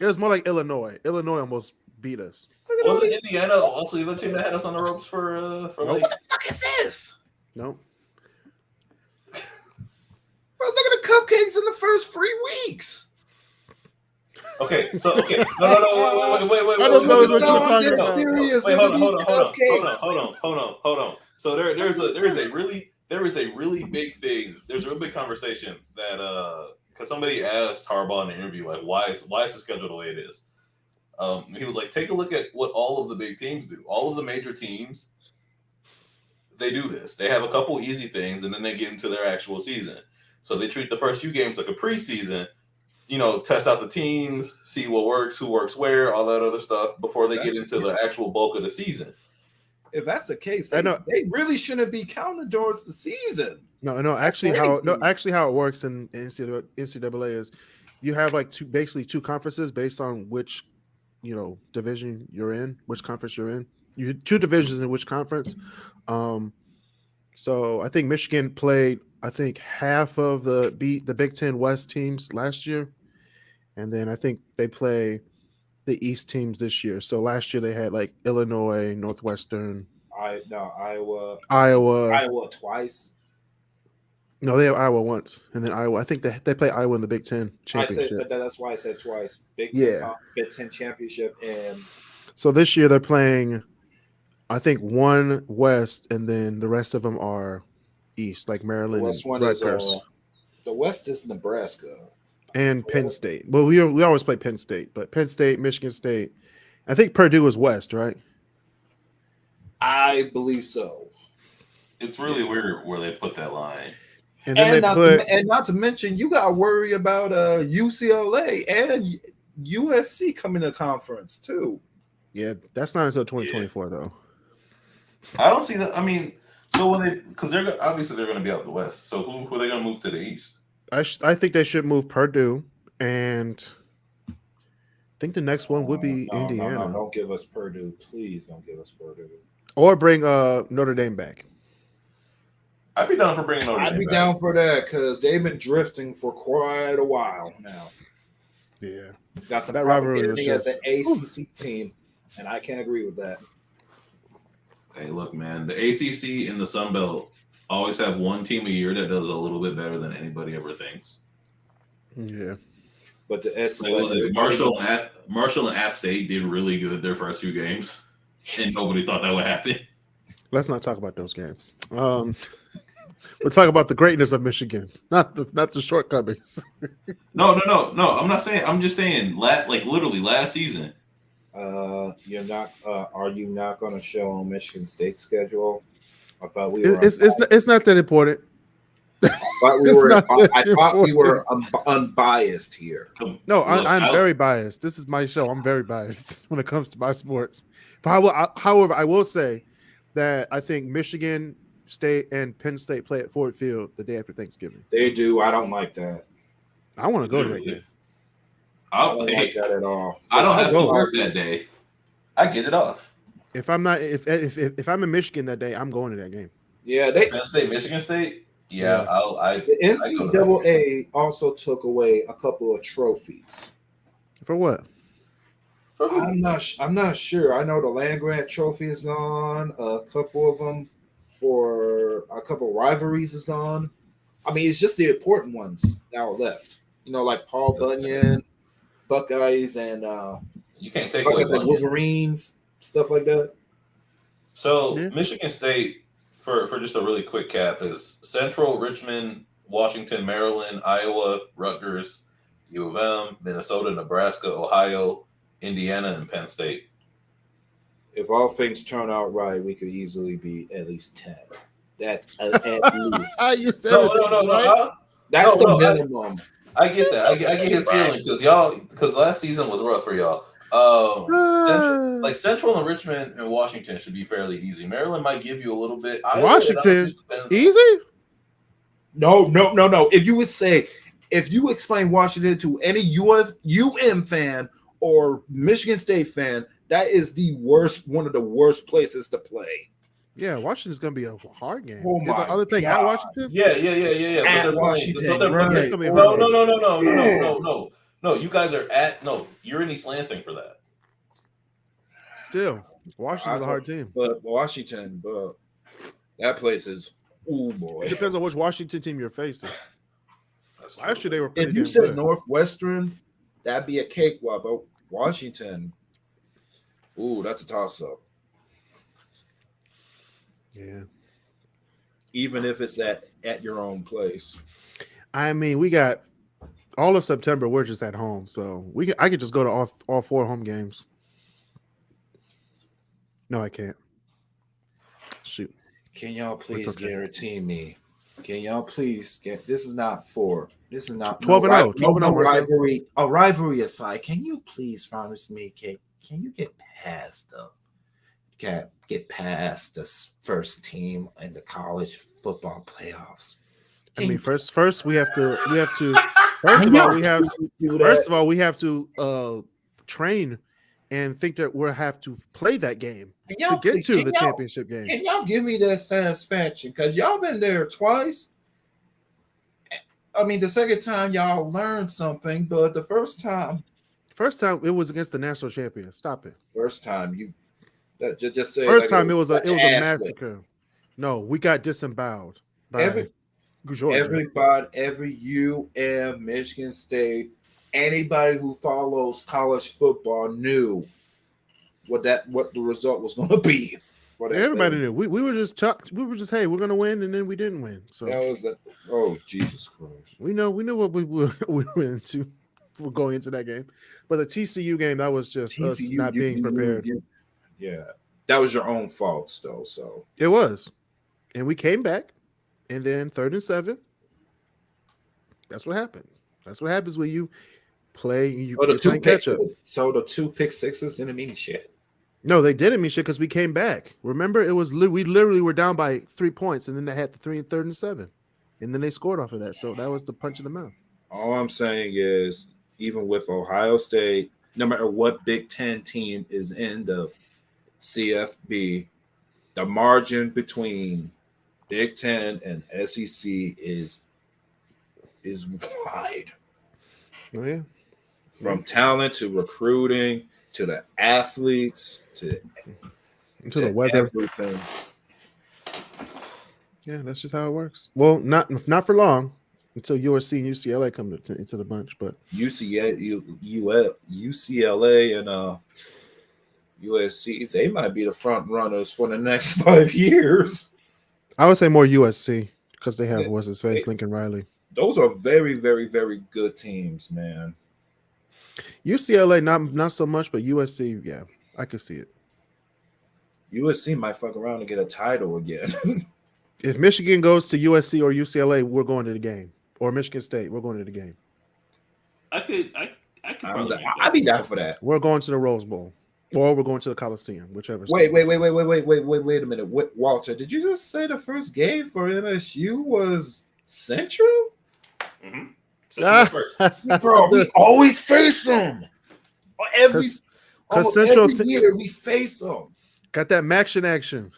wasn't more like Illinois. Illinois almost beat us. Wasn't Indiana also the other team that had us on the ropes for Nope. like? What the fuck is this? No. Bro, look at the cupcakes in the first 3 weeks. Okay, so okay, no, wait. I don't know what you're No, I'm talking dead about. serious. Wait, Look hold at on. these Hold on. So there is a really big thing. There's a real big conversation that because somebody asked Harbaugh in an interview like why is the schedule the way it is. He was like, take a look at what all of the big teams do. All of the major teams, they do this. They have a couple easy things, and then they get into their actual season. So they treat the first few games like a preseason. You know, test out the teams, see what works, who works where, all that other stuff before they get into the actual bulk of the season. If that's the case, I know. they really shouldn't be counting towards the season. No. Actually, how it works in NCAA is you have like two conferences based on which division you're in, which conference you're in. You had 2 divisions in which conference. So I think Michigan played half of the Big Ten West teams last year, and then I think they play the East teams this year. So last year they had like Illinois, Northwestern, Iowa twice. No, they have Iowa once, and then Iowa. I think they play Iowa in the Big Ten championship. That's why I said twice. Big Ten championship, and so this year they're playing, I think, one West, and then the rest of them are East, like Maryland and Rutgers. The West is Nebraska and Penn State. Well, we always play Penn State, but Penn State, Michigan State. I think Purdue is West, right? I believe so. It's really weird where they put that line. And not to mention, you got to worry about UCLA and USC coming to conference too. Yeah, that's not until 2024 though. I don't see that. I mean, so because they're going to be out the West. So who are they going to move to the East? I think they should move Purdue, and I think the next one would be Indiana. No, don't give us Purdue, please. Don't give us Purdue. Or bring Notre Dame back. I'd be down for bringing Notre Dame back. I'd be down for that because they've been drifting for quite a while now. Yeah, Got the that rivalry was as an ACC team, and I can't agree with that. Hey, look, man, the ACC and the Sun Belt always have one team a year that does a little bit better than anybody ever thinks. Yeah, but the SEC, Marshall and App State did really good their first 2 games, and nobody thought that would happen. Let's not talk about those games. We're talking about the greatness of Michigan, not the shortcomings. No. I'm not saying. I'm just saying. Literally last season. You're not. Are you not going to show on Michigan State's schedule? I thought we were. It's not that important. But we It's were. not that I thought we were important. unbiased here. Look, I'm very biased. This is my show. I'm very biased when it comes to my sports. But however, I will say that I think Michigan State and Penn State play at Ford Field the day after Thanksgiving. They do. I don't like that. I want to go to that game. I don't like that at all. I don't have to go. work that day. I get it off. If I'm not, if I'm in Michigan that day, I'm going to that game. Yeah, they. Penn State, Michigan State. Yeah, The NCAA also took away a couple of trophies. For what? I'm not sure. I know the land grant trophy is gone. A couple of them for a couple rivalries is gone. I mean, it's just the important ones now left. You know, like Paul Bunyan, Buckeyes, and you can't take away like Wolverines, stuff like that. So Yeah. Michigan State, for just a really quick cap, is Central, Richmond, Washington, Maryland, Iowa, Rutgers, U of M, Minnesota, Nebraska, Ohio, Indiana, and Penn State. If all things turn out right, we could easily be at least 10. That's at least. You said No. That's the no, minimum. I get that. I get his feelings because last season was rough for y'all. Central and Richmond and Washington should be fairly easy. Maryland might give you a little bit. Washington easy? No. If you explain Washington to any UM fan or Michigan State fan, that is one of the worst places to play. Yeah, Washington's gonna be a hard game. Oh my the other thing God. at Washington? Yeah. At But they're Washington, playing. right? It's gonna be a hard game. No. You guys are you're in East Lansing for that. Still, Washington's a hard team. But that place is boy. It depends on which Washington team you're facing. That's Last year they were If pretty you damn said good. Northwestern, that'd be a cakewalk. But Washington, that's a toss-up. Yeah. Even if it's at your own place. I mean, we got all of September. We're just at home, so I could just go to all 4 home games. No, I can't. Shoot. Can y'all please okay. guarantee me? Can y'all please get? This is not 12 and 0. 12 and 0. Rivalry. A rivalry aside, can you please promise me? Can you get past the first team in the college football playoffs? I mean, first we have to. First of all, we have to train and think that we'll have to play that game to get to the championship game. Can y'all give me that satisfaction? Because y'all been there twice. I mean, the second time y'all learned something, but the first time it was against the national champion. Stop it. First time just say first time it was a massacre. No, we got disemboweled by everybody, every UM, Michigan State, anybody who follows college football knew what the result was going to be. Everybody knew. We were just hey, we're going to win, and then we didn't win. So that was Jesus Christ. We know what we were into. We're going into that game, but the TCU game, that was just us not being prepared. Yeah, that was your own fault, though. So it was, and we came back, and then 3rd and 7. That's what happened. That's what happens when you play. You playing catch up. So the 2 pick sixes didn't mean shit. No, they didn't mean shit because we came back. Remember, we literally were down by 3 points, and then they had the 3rd and 7, and then they scored off of that. So that was the punch in the mouth. All I'm saying is, even with Ohio State, no matter what Big Ten team is in the CFB, the margin between Big Ten and SEC is wide. Oh, yeah. From talent to recruiting to the athletes to the weather. Everything. Yeah, that's just how it works. Well, not for long until USC and UCLA come into the bunch, but UCLA and USC, they might be the front runners for the next 5 years. I would say more USC because they have what's his face, Lincoln Riley. Those are very, very, very good teams, man. UCLA, not so much, but USC, yeah, I could see it. USC might fuck around and get a title again. If Michigan goes to USC or UCLA, we're going to the game. Or Michigan State, we're going to the game. I could probably make that. I'd be down for that. We're going to the Rose Bowl. Or we're going to the Coliseum, whichever. Wait a minute. Walter, did you just say the first game for MSU was Central? Mm-hmm. Bro, we always face them. Every Central year we face them. Got that action.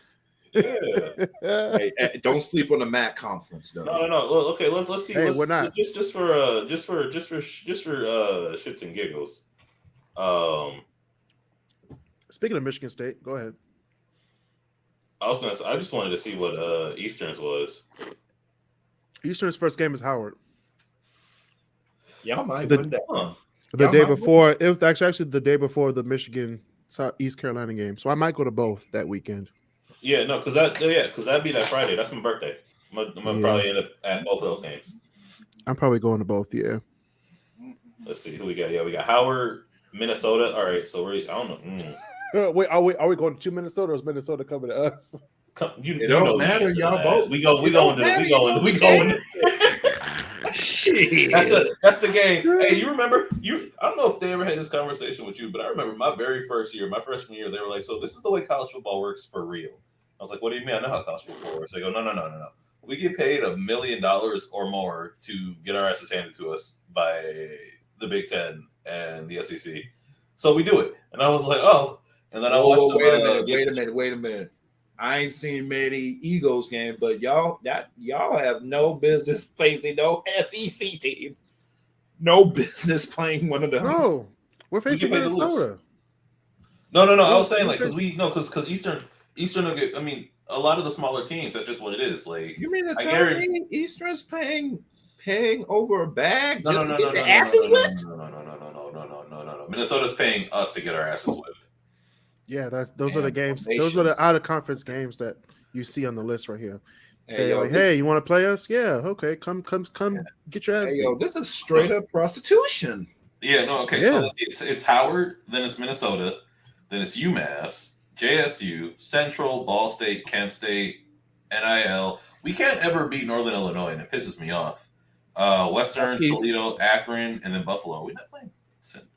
Yeah. Hey, don't sleep on the MAC conference, though. No. Okay, let's see. Hey, we're not. Just for shits and giggles. Speaking of Michigan State, go ahead. I just wanted to see what Eastern's was. Eastern's first game is Howard. Y'all might win that. Huh. The day before, it was actually the day before the Michigan East Carolina game. So I might go to both that weekend. Yeah, no, because that'd be that Friday. That's my birthday. I'm gonna probably end up at both of those games. I'm probably going to both. Yeah. Let's see who we got. Yeah, we got Howard, Minnesota. All right, so I don't know. Wait, are we going to Minnesota or is Minnesota coming to us? It don't matter, y'all both. We go into. That's the game. Hey, you remember? I don't know if they ever had this conversation with you, but I remember my very first year, my freshman year, they were like, "So this is the way college football works for real." I was like, "What do you mean? I know how college football works." They go, "No. We get paid $1 million or more to get our asses handed to us by the Big Ten and the SEC, so we do it." And I was like, "Oh." And then I watched. Wait a minute. I ain't seen many Eagles games, but y'all have no business facing no SEC team. No business playing one of them. No, we're facing Minnesota. No. I was saying because Eastern will get. I mean, a lot of the smaller teams. That's just what it is. Like, you mean to tell me Eastern's paying over a bag no, just to get their asses whipped? No. Minnesota's paying us to get our asses whipped. Yeah, those are the games. Those are the out of conference games that you see on the list right here. Hey, you want to play us? Yeah, okay. Come, get your ass. Hey, this is straight up prostitution. Yeah, no, okay. Yeah. So it's Howard, then it's Minnesota, then it's UMass, JSU, Central, Ball State, Kent State, NIL. We can't ever beat Northern Illinois, and it pisses me off. Western, Toledo, Akron, and then Buffalo. We're not playing.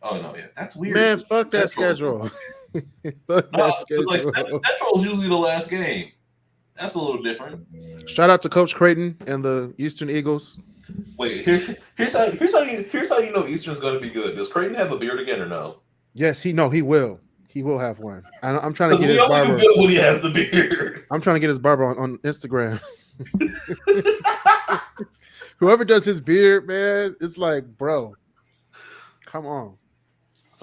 Oh no, yeah, that's weird. Man, fuck that schedule. Central is usually the last game. That's a little different. Shout out to Coach Creighton and the Eastern Eagles. Wait, here's how you know Eastern's going to be good. Does Creighton have a beard again or no? Yes, he will. He will have one. I'm trying to get his barber. Good when he has the beard. I'm trying to get his barber on Instagram. Whoever does his beard, man, it's like, bro, come on.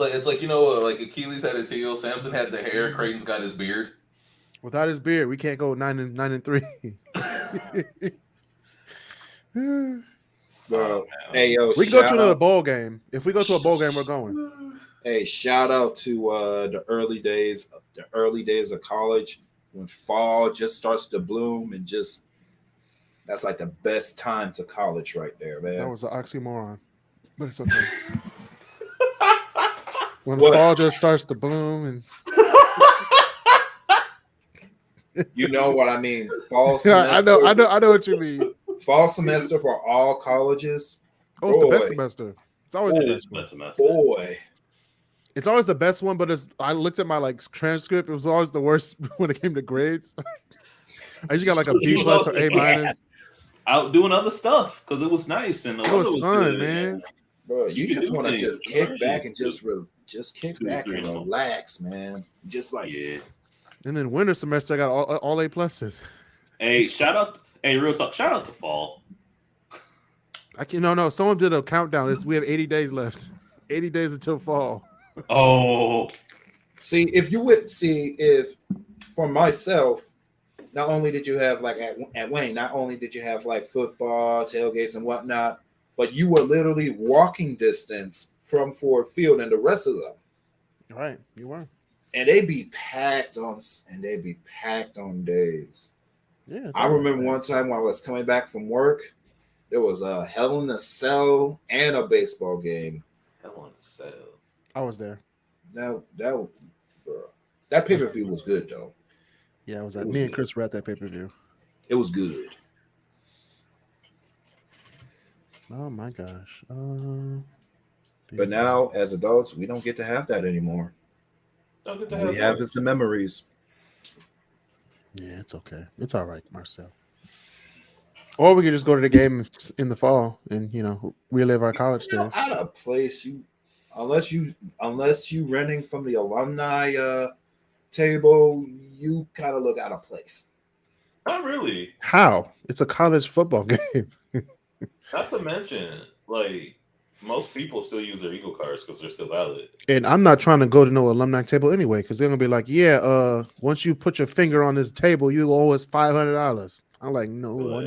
It's like like Achilles had his heel, Samson had the hair, Creighton's got his beard. Without his beard, we can't go 9-3. Bro, hey yo, we can go to another bowl game. If we go to a bowl game, we're going. Hey, shout out to the early days of college when fall just starts to bloom and just that's like the best time to college right there, man. That was an oxymoron, but it's okay. When fall just starts to bloom and you know what I mean. Fall semester. I know what you mean. Fall semester for all colleges. Oh, it's the best semester. It's always the best semester. Boy. It's always the best one, but I looked at my transcript. It was always the worst when it came to grades. I just got like a B+ or A-. Out doing other stuff because it was nice and it was fun, good, man. Bro, you just want to just kick back and just kick back and relax, man. Just like And then winter semester, I got all A+. Hey, real talk. Shout out to fall. No. Someone did a countdown. We have 80 days left. 80 days until fall. Oh, if for myself, not only did you have like at Wayne, not only did you have like football tailgates and whatnot, but you were literally walking distance from Ford Field and the rest of them. All right, you were. And they'd be packed on days. Yeah, I remember one time when I was coming back from work, there was a Hell in a Cell and a baseball game. Hell in a Cell. I was there. That pay-per-view was good though. Yeah, me and Kris were at that pay-per-view. It was good. Oh my gosh. But now, as adults, we don't get to have that anymore. Don't get to All we have have is the memories. Yeah, it's okay. It's all right, Marcel. Or we could just go to the game in the fall and relive our college days. At a place unless you renting from the alumni table, you kind of look out of place. Not really. How? It's a college football game. Not to mention, like, most people still use their Eagle cards because they're still valid. And I'm not trying to go to no alumni table anyway, because they're gonna be like, yeah, once you put your finger on this table, you owe us $500. I'm like, no.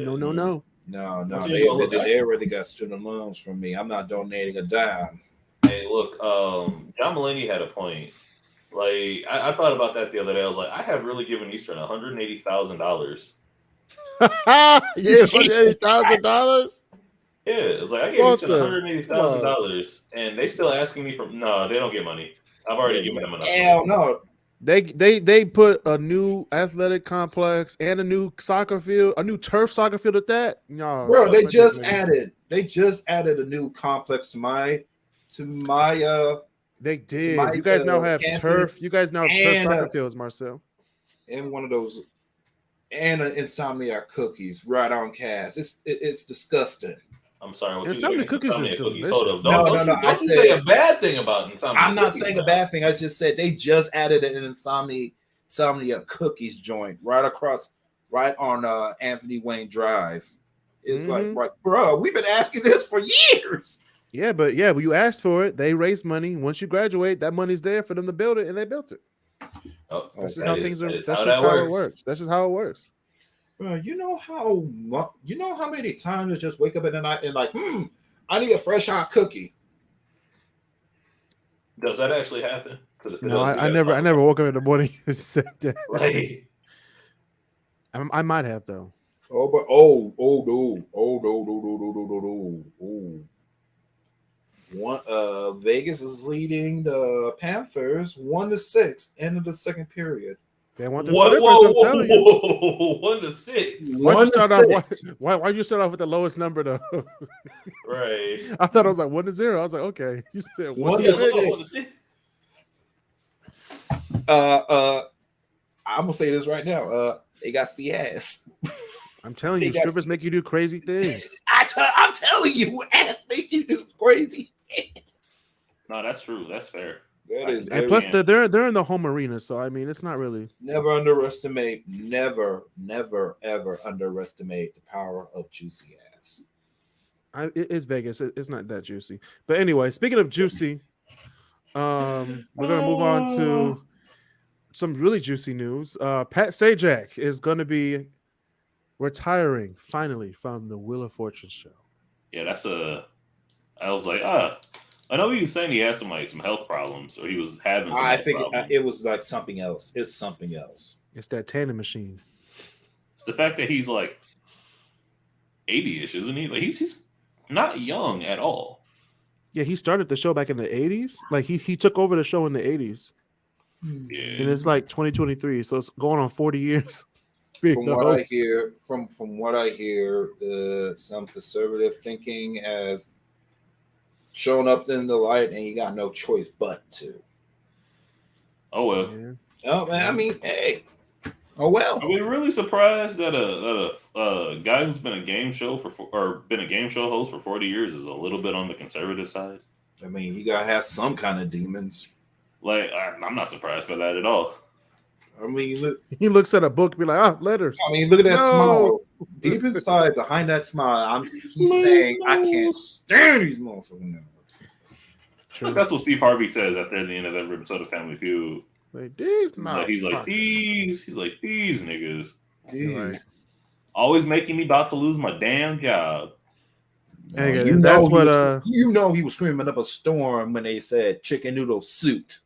No. They already got student loans from me. I'm not donating a dime. Hey, look, John Mulaney had a point. Like, I thought about that the other day. I was like, I have really given Eastern $180,000. Yeah, $180,000. Yeah, it's like I gave Eastern $180,000, and they still asking me for. No, they don't get money. I've already given them enough. Hell no. They put a new athletic complex and a new soccer field, a new turf soccer field at that. No, bro, they just added a new complex to my. They did. You guys now have turf. You guys now have turf soccer fields, Marcel. And one of those, and an insomnia cookies right on cast. It's disgusting. I'm sorry. Insomnia cookies is delicious. No. I said say a bad thing about insomnia. I'm not saying a bad thing. I just said they just added an insomnia cookies joint right on Anthony Wayne Drive. It's like, bro, we've been asking this for years. Yeah, but you asked for it. They raised money. Once you graduate, that money's there for them to build it, and they built it. That's just how things are. That's just how it works. That's just how it works. Bro, you know how many times I just wake up in the night and like, I need a fresh hot cookie. Does that actually happen? No, I never woke up in the morning and said that. Right. I might have though. Vegas is leading the Panthers 1-6 end of the second period. They want the strippers, I'm telling you. 1-6. Why'd you start off with the lowest number though? Right. I thought it was like 1-0. I was like, okay. You said 1-6. I'm gonna say this right now. They got the ass. I'm telling you, strippers make you do crazy things. I'm telling you, ass makes you do crazy shit. No, that's true. That's fair. That is, and plus they're in the home arena, so I mean it's not really. Never ever underestimate the power of juicy ass. It's Vegas. It's not that juicy. But anyway, speaking of juicy, we're gonna move on to some really juicy news. Pat Sajak is gonna be retiring finally from the Wheel of Fortune show. Yeah, I was like, I know he was saying he had some health problems, or he was having some. I think it was like something else. It's something else. It's that tanning machine. It's the fact that he's like 80-ish, isn't he? Like he's not young at all. Yeah, he started the show back in the 80s. Like he took over the show in the 80s. Yeah. And it's like 2023, so it's going on 40 years. From what I hear, some conservative thinking has shown up in the light, and you got no choice but to. Oh well. Yeah. Oh man, I mean, hey. Oh well. Are we really surprised that a guy who's been a game show host for 40 years is a little bit on the conservative side? I mean, you gotta have some kind of demons. Like I'm not surprised by that at all. I mean, he looks at a book, be like, letters. I mean, look at that smile. Deep inside, behind that smile, he's saying, I can't stand these motherfuckers. True. That's what Steve Harvey says at the end of every episode of Family Feud. Like these, he's like these niggas. Right. Always making me about to lose my damn job. Hey, he was screaming up a storm when they said chicken noodle suit.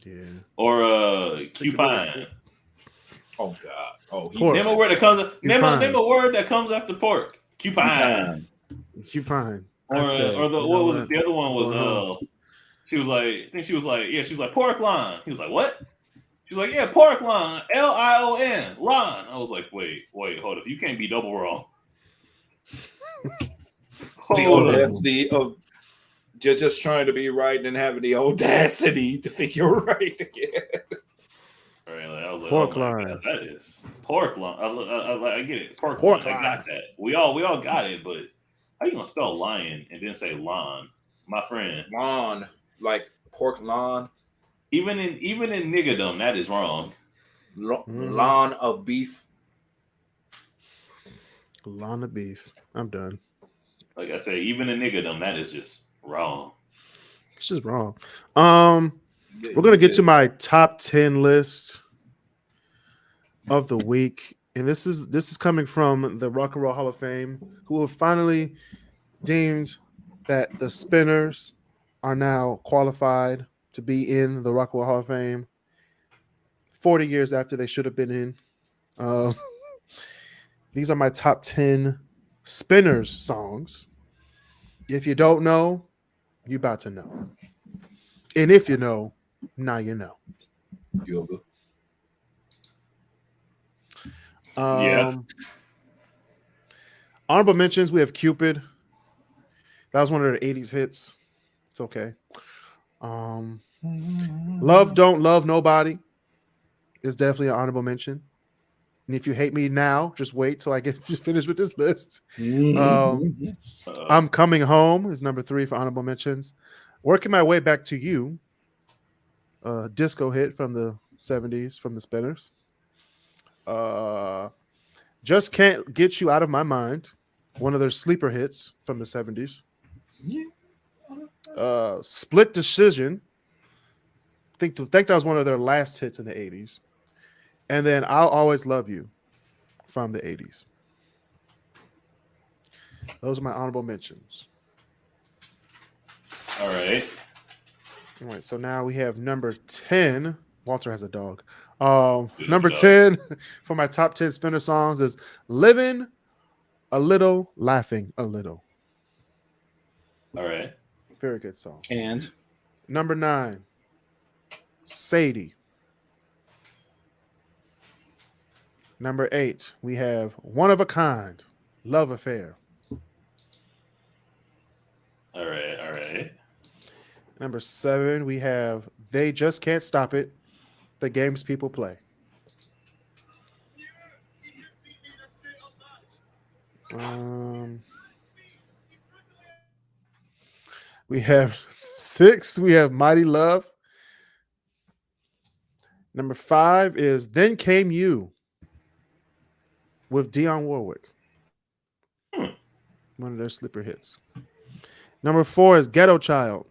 Yeah. Or cupine. Oh God. Oh, name a word that comes. Name a word that comes after pork. Cupine. Cupine. Or what was it? The other one was she was like pork loin. He was like, what? She's like, yeah, pork lon, Lion, lon. I was like, wait, hold up. You can't be double wrong. The audacity of just trying to be right and having the audacity to think you're right again. Right, like, I was like, Pork oh my lon. God, that is pork lon. I get it. Pork Pork lon. I got that. We all got it, but how you gonna spell lion and then say lon? My friend. Lawn, like pork lawn. Even in niggerdom, that is wrong. Lawn of beef. Lawn of beef. I'm done. Like I said, even in niggerdom, that is just wrong. It's just wrong. We're gonna get to my top 10 list of the week, and this is coming from the Rock and Roll Hall of Fame, who have finally deemed that the Spinners are now qualified to be in the Rock and Roll Hall of Fame 40 years after they should have been in. These are my top 10 Spinners songs. If you don't know, you about to know. And if you know, now you know. Yeah. Honorable mentions, we have Cupid. That was one of their 80s hits. It's okay. Love Don't Love Nobody is definitely an honorable mention. And if you hate me now, just wait till I get finished with this list. I'm Coming Home is number 3 for honorable mentions. Working My Way Back to You, a disco hit from the 70s from the Spinners. Just Can't Get You Out of My Mind, one of their sleeper hits from the 70s. Split Decision, I think that was one of their last hits in the 80s. And then I'll Always Love You from the 80s. Those are my honorable mentions. All right. All right, so now we have number 10. Walter has a dog. Number 10 for my top 10 Spinner songs is Living a Little, Laughing a Little. All right. Very good song. And number 9, Sadie. Number 8, we have One of a Kind, Love Affair. All right. Number 7, we have They Just Can't Stop It, the games people play. We have 6, we have Mighty Love. Number 5 is Then Came You with Dionne Warwick. One of their sleeper hits. Number 4 is Ghetto Child.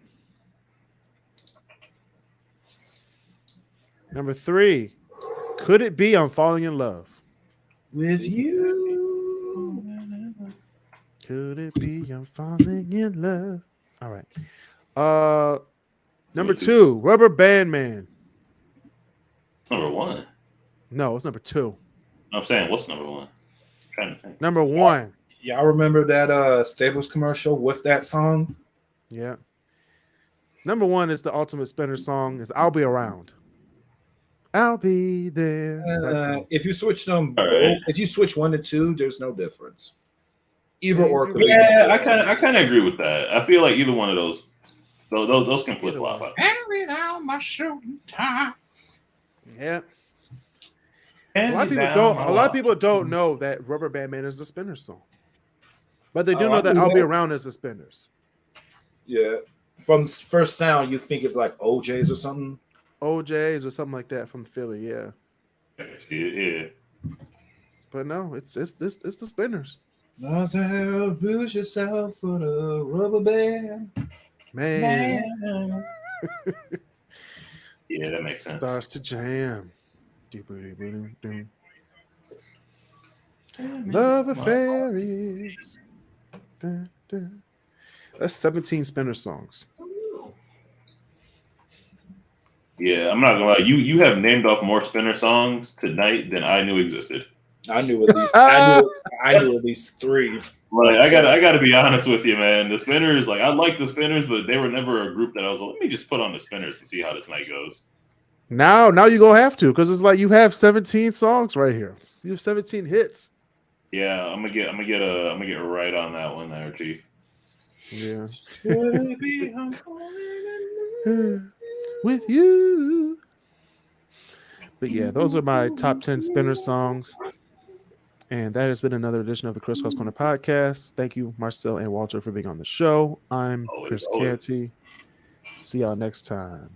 Number 3, Could It Be I'm Falling in Love with you? Could it be I'm falling in love? All right. Number 2, Rubber Band Man. Number 1. No, it's number 2. I'm saying, what's number 1? I'm trying to think. Number 1. Y'all remember that Staples commercial with that song? Yeah. Number 1 is the ultimate Spinner song. Is I'll Be Around. I'll be there. If you switch them, right. If you switch 1 to 2, there's no difference. Either or. Yeah, I kind of agree with that. I feel like either one of those can flip flop. My shooting time. Yeah. A lot of people don't know that Rubber Band Man is a Spinner song, but they do know that I'll Be Around is the Spinners. Yeah, from first sound, you think it's like OJ's or something. OJ's or something like that from Philly, yeah. Yeah. But no, it's the Spinners. Lose yourself for the rubber band, man. Yeah, that makes sense. Starts to jam. Love Affair is. That's 17 Spinner songs. Yeah, I'm not gonna lie. You have named off more Spinner songs tonight than I knew existed. I knew at least I knew at least 3. Like I gotta be honest with you, man. The Spinners, like I like the Spinners, but they were never a group that I was like, let me just put on the Spinners to see how this night goes. Now you gonna have to, because it's like you have 17 songs right here. You have 17 hits. Yeah, I'm gonna get right on that one there, Chief. Yeah. Baby, I'm With you. But yeah, those are my top 10 spinner songs. And that has been another edition of the Kris Corner podcast. Thank you, Marcel and Walter, for being on the show. I'm Kris Always. Canty. See y'all next time.